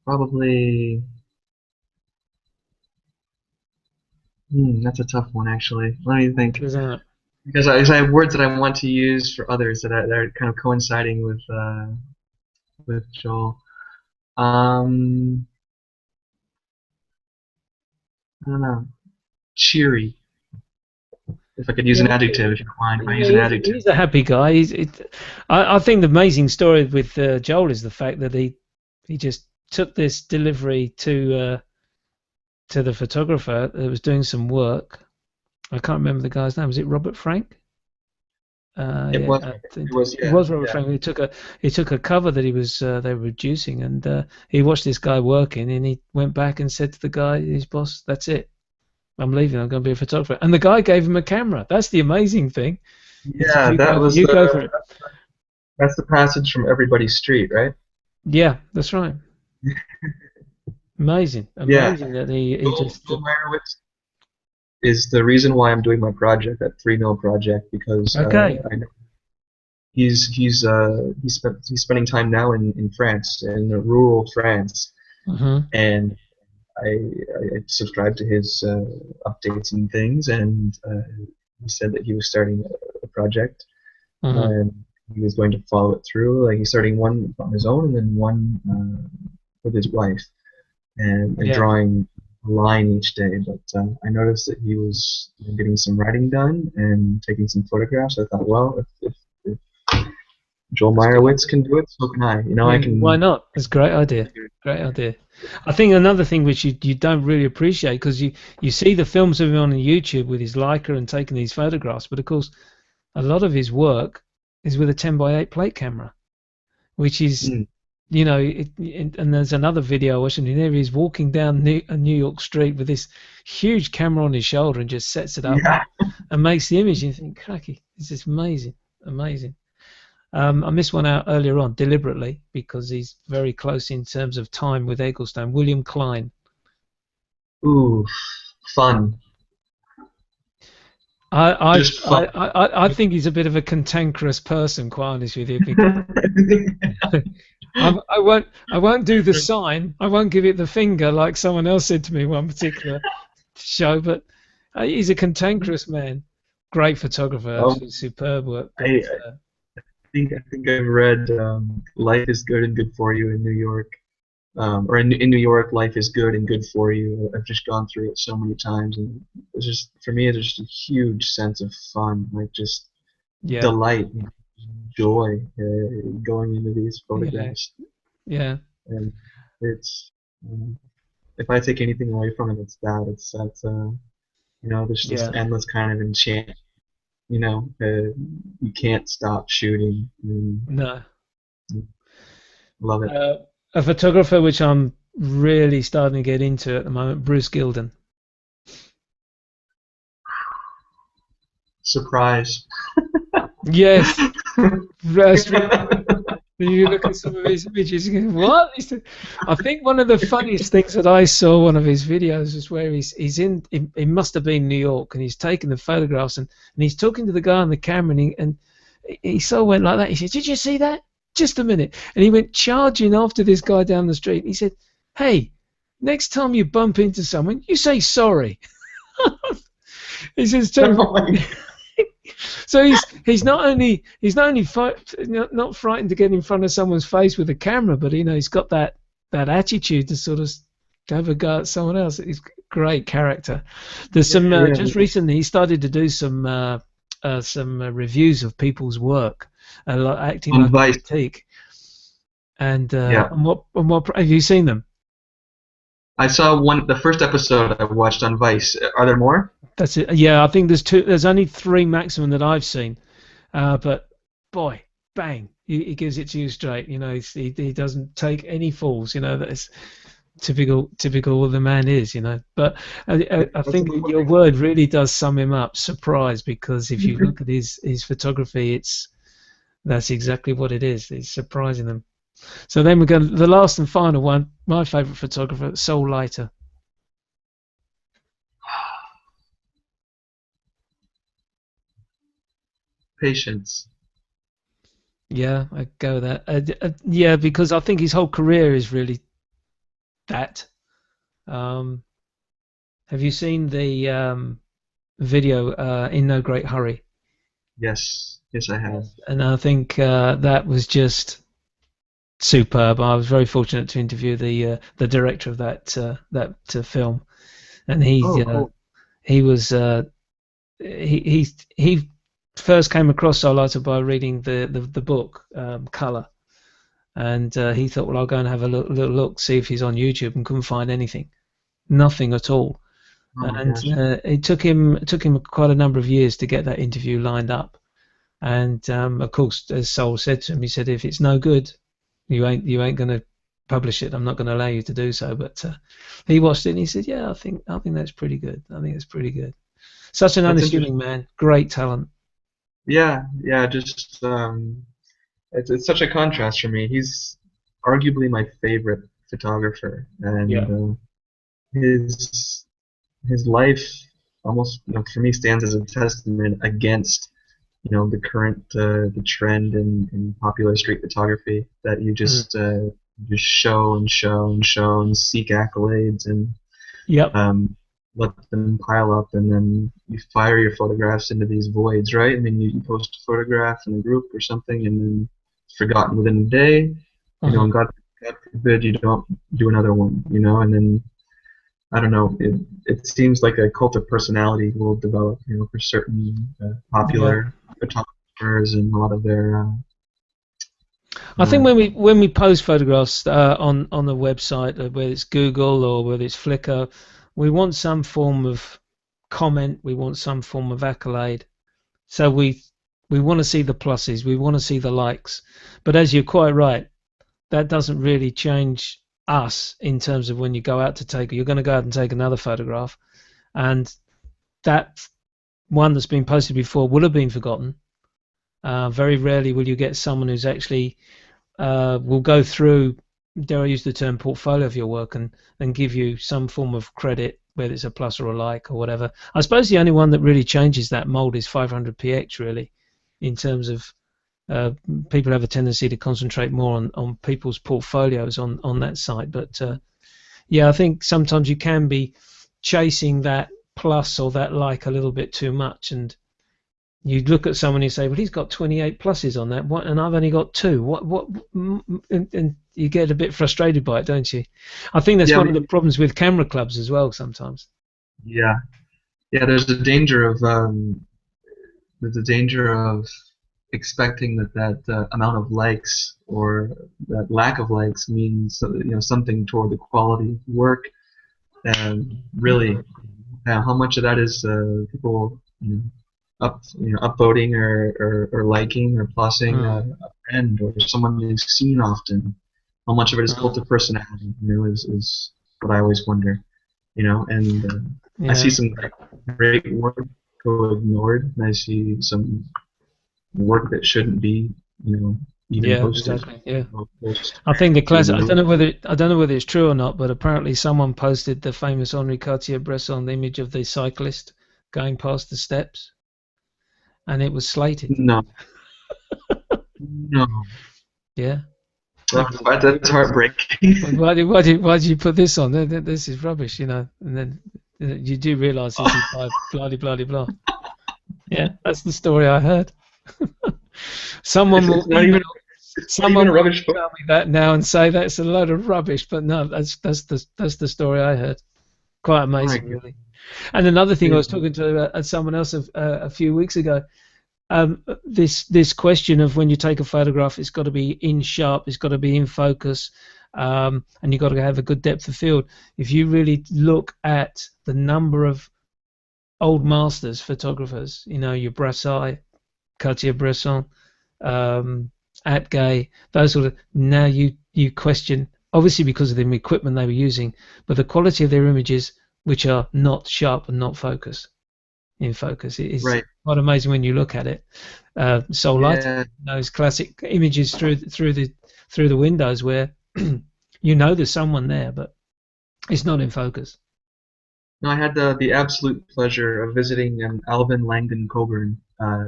probably. That's a tough one, actually. Let me think. There's a, Because I have words that I want to use for others that are kind of coinciding with Joel. Um, I don't know. Cheery. If I could use yeah, an adjective, if you don't mind, if I use an adjective. he's a happy guy. I think the amazing story with Joel is the fact that he just took this delivery to the photographer that was doing some work. I can't remember the guy's name. Was it Robert Frank? It Yeah, was. I think It was. it Yeah. was Robert Yeah. Frank. He took a cover that he was they were reducing, and he watched this guy working, and he went back and said to the guy, his boss, "That's it. I'm leaving. I'm going to be a photographer." And the guy gave him a camera. That's the amazing thing. He said, Yeah. That was you go for it." that's the passage from Everybody's Street, right? Yeah, that's right. Amazing, Yeah. amazing that he just Joel Meyerowitz is the reason why I'm doing my project, that 3 mil project, because okay. I know he's spending time now in France, in rural France, Hmm. and I subscribed to his updates and things, and he said that he was starting a project, Hmm. and he was going to follow it through. Like he's starting one on his own, and then one with his wife, and Yeah. drawing a line each day. But I noticed that he was getting some writing done and taking some photographs. I thought, well, if Joel That's a good Meyerowitz idea. can do it, so can I. You know, I Yeah, why can. not? It's a great idea. Great idea. I think another thing which you don't really appreciate because you see the films of him on YouTube with his Leica and taking these photographs, but of course a lot of his work is with a 10 by 8 plate camera, which is Mm, and there's another video I watched and there he's walking down a New York street with this huge camera on his shoulder and just sets it up yeah. and makes the image. And you think, cracky, this is amazing, amazing. I missed one out earlier on deliberately because he's very close in terms of time with Eggleston. William Klein. Ooh, fun. Just fun. I think he's a bit of a cantankerous person, quite honest with you, because I won't do the sign. I won't give it the finger like someone else said to me one particular show. But he's a cantankerous man. Great photographer, um, absolutely superb work. But I think I've read Life is Good and Good for You in New York. Or in New York, Life is Good and Good for You. I've just gone through it so many times, and it's just for me, it's just a huge sense of fun, like just yeah, delight, joy going into these yeah, photographs, yeah, and it's if I take anything away from it, it's that there's this yeah. endless kind of enchant. You can't stop shooting. No. Love it. Uh, a photographer which I'm really starting to get into at the moment, Bruce Gilden. Surprise. Yes, that's you look at some of his images, you go, what? I think one of the funniest things that I saw one of his videos was where he must have been New York, and he's taking the photographs and he's talking to the guy on the camera, and he sort of went like that. He said, "Did you see that? Just a minute." And he went charging after this guy down the street. He said, "Hey, next time you bump into someone, you say sorry." He says, Oh my God. so he's not only not frightened to get in front of someone's face with a camera, but he's got that attitude to sort of have a go at someone else. He's a great character. There's some Yeah, just recently he started to do some reviews of people's work, like acting on like a Vice. critique. And Yeah. what have you seen them? I saw the first episode I watched on Vice. Are there more? That's it. Yeah, I think there's only 3 maximum that I've seen. But boy, bang! he gives it to you straight. You know, he doesn't take any falls. You know, that's typical what the man is. You know, but I That's think about your word really does sum him up. Surprise, because if you look at his photography, that's exactly what it is. It's surprising them. So then we go the last and final one. My favourite photographer, Soul Lighter. patience. Yeah, I go with that. Yeah, because I think his whole career is really that. Um, have you seen the video In No Great Hurry? Yes, yes, I have. Yes. And I think that was just superb. I was very fortunate to interview the director of that film, and Oh, cool. he was he first came across Soul by reading the book Color, and he thought, well, I'll go and have a little look, see if he's on YouTube, and couldn't find anything, nothing at all. Oh my And gosh. it took him quite a number of years to get that interview lined up. And of course, as Soul said to him, he said, if it's no good, you ain't going to publish it. I'm not going to allow you to do so. But he watched it and he said, yeah, I think that's pretty good. I think it's pretty good. Such an That's unassuming interesting. man, great talent. Yeah, yeah, just it's such a contrast for me. He's arguably my favorite photographer, and Yeah. his life almost, for me, stands as a testament against, the current the trend in popular street photography, that you Mm. just show and show and show and seek accolades and Yep. um, let them pile up, and then you fire your photographs into these voids, right? I mean, you post a photograph in a group or something, and then it's forgotten within a day, and Mhm. God forbid you don't do another one, and then I don't know, it seems like a cult of personality will develop, for certain Yeah. popular photographers and a lot of their I think uh, when we post photographs on the website, whether it's Google or whether it's Flickr, we want some form of comment. We want some form of accolade. So we want to see the pluses. We want to see the likes. But as you're quite right, that doesn't really change us in terms of when you go out to take. You're going to go out and take another photograph, and that one that's been posted before will have been forgotten. Very rarely will you get someone who's actually will go through, dare I use the term, portfolio of your work and give you some form of credit, whether it's a plus or a like or whatever. I suppose the only one that really changes that mold is 500px, really, in terms of uh, people have a tendency to concentrate more on people's portfolios on that site. But yeah, I think sometimes you can be chasing that plus or that like a little bit too much, and you look at someone and you say, well, he's got 28 pluses on that, and I've only got two. And you get a bit frustrated by it, don't you? I think that's yeah, one of the problems with camera clubs as well sometimes. yeah, yeah. There's a danger of expecting that amount of likes or that lack of likes means, something toward the quality of work, and really, how much of that is people, upvoting or liking or plussing Mm, a friend or someone you've seen often. How much of it is cult mm, of personality, is what I always wonder, and I see yeah, some great work go ignored, and I see some work that shouldn't be, even yeah, posted. exactly. Yeah, Post I think the through class. the roof. I don't know whether it's true or not, but apparently someone posted the famous Henri Cartier-Bresson image of the cyclist going past the steps, and it was slated. No, no, Yeah. that's heartbreaking. Why did you put this on? This is rubbish, And then you do realise this is by blah de blah de blah. Yeah, that's the story I heard. Someone It's will not email, even it's not even someone a will rubbish photo. email me that now and say that's a load of rubbish. But no, that's the story I heard. Quite My amazing, God. really. And another thing, I Yeah. was talking to someone else a few weeks ago. This question of when you take a photograph, it's got to be in sharp, it's got to be in focus, and you've got to have a good depth of field. If you really look at the number of old masters photographers, your Brassai, Cartier-Bresson, um, at gay, those sort of, now you question, obviously because of the equipment they were using, but the quality of their images, which are not sharp and not in focus. It is Right. quite amazing when you look at it. Soul lighting, Yeah. those classic images through the windows where you know there's someone there, but it's not in focus. No, I had the absolute pleasure of visiting an Alvin Langdon Coburn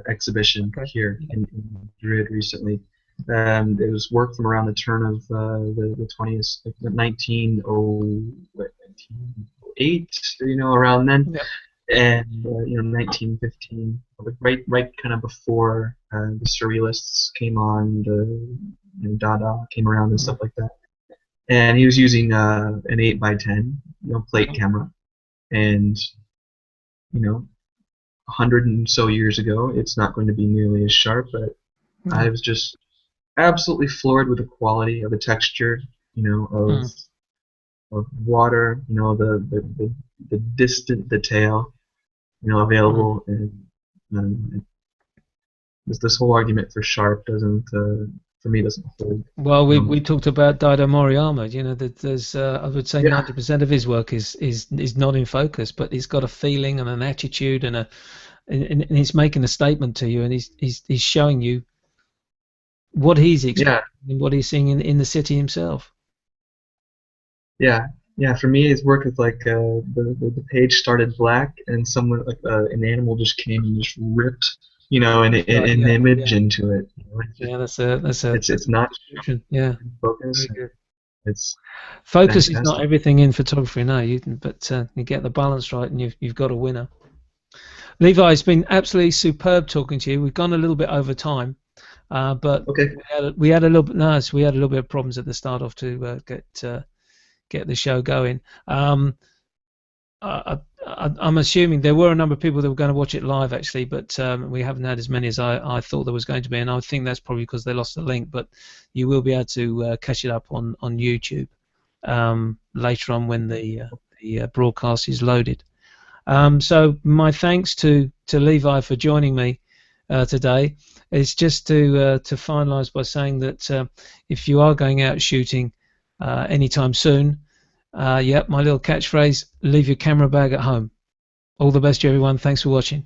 exhibition Okay. here Yeah. in Madrid recently. It was work from around the turn of the 20th, like 1908, around then, Yeah. and 1915, like right kind of before the Surrealists came on, Dada came around and stuff like that. And he was using an 8x10, plate camera, and you know 100 and so years ago, it's not going to be nearly as sharp, but I Yeah. was just absolutely floored with the quality of the texture, Mm. of water, the distant detail, Mm. available, and um, this whole argument for sharp doesn't, for me, doesn't hold. Well, we Um, talked about Daido Moriyama. You know that there's I would say yeah, 90% of his work is not in focus, but he's got a feeling and an attitude and he's making a statement to you, and he's showing you what he's yeah, experiencing and what he's seeing in the city himself. yeah, yeah. For me, his work is like the page started black, and someone like an animal just came and just ripped, Right. an Yeah. image Yeah. into it. Yeah. That's It's a good not description. Yeah. in focus. Very good. It's Focus is not fantastic. everything in photography, no. But you get the balance right, and you've got a winner. Levi, it's been absolutely superb talking to you. We've gone a little bit over time, but Okay. we had a little bit nice. We had a little bit of problems at the start off to get the show going. I'm assuming there were a number of people that were going to watch it live actually, but we haven't had as many as I thought there was going to be, and I think that's probably because they lost the link. But you will be able to catch it up on YouTube later on when the broadcast is loaded. So my thanks to Levi for joining me today. It's just to finalise by saying that if you are going out shooting anytime soon, my little catchphrase: leave your camera bag at home. All the best to everyone. Thanks for watching.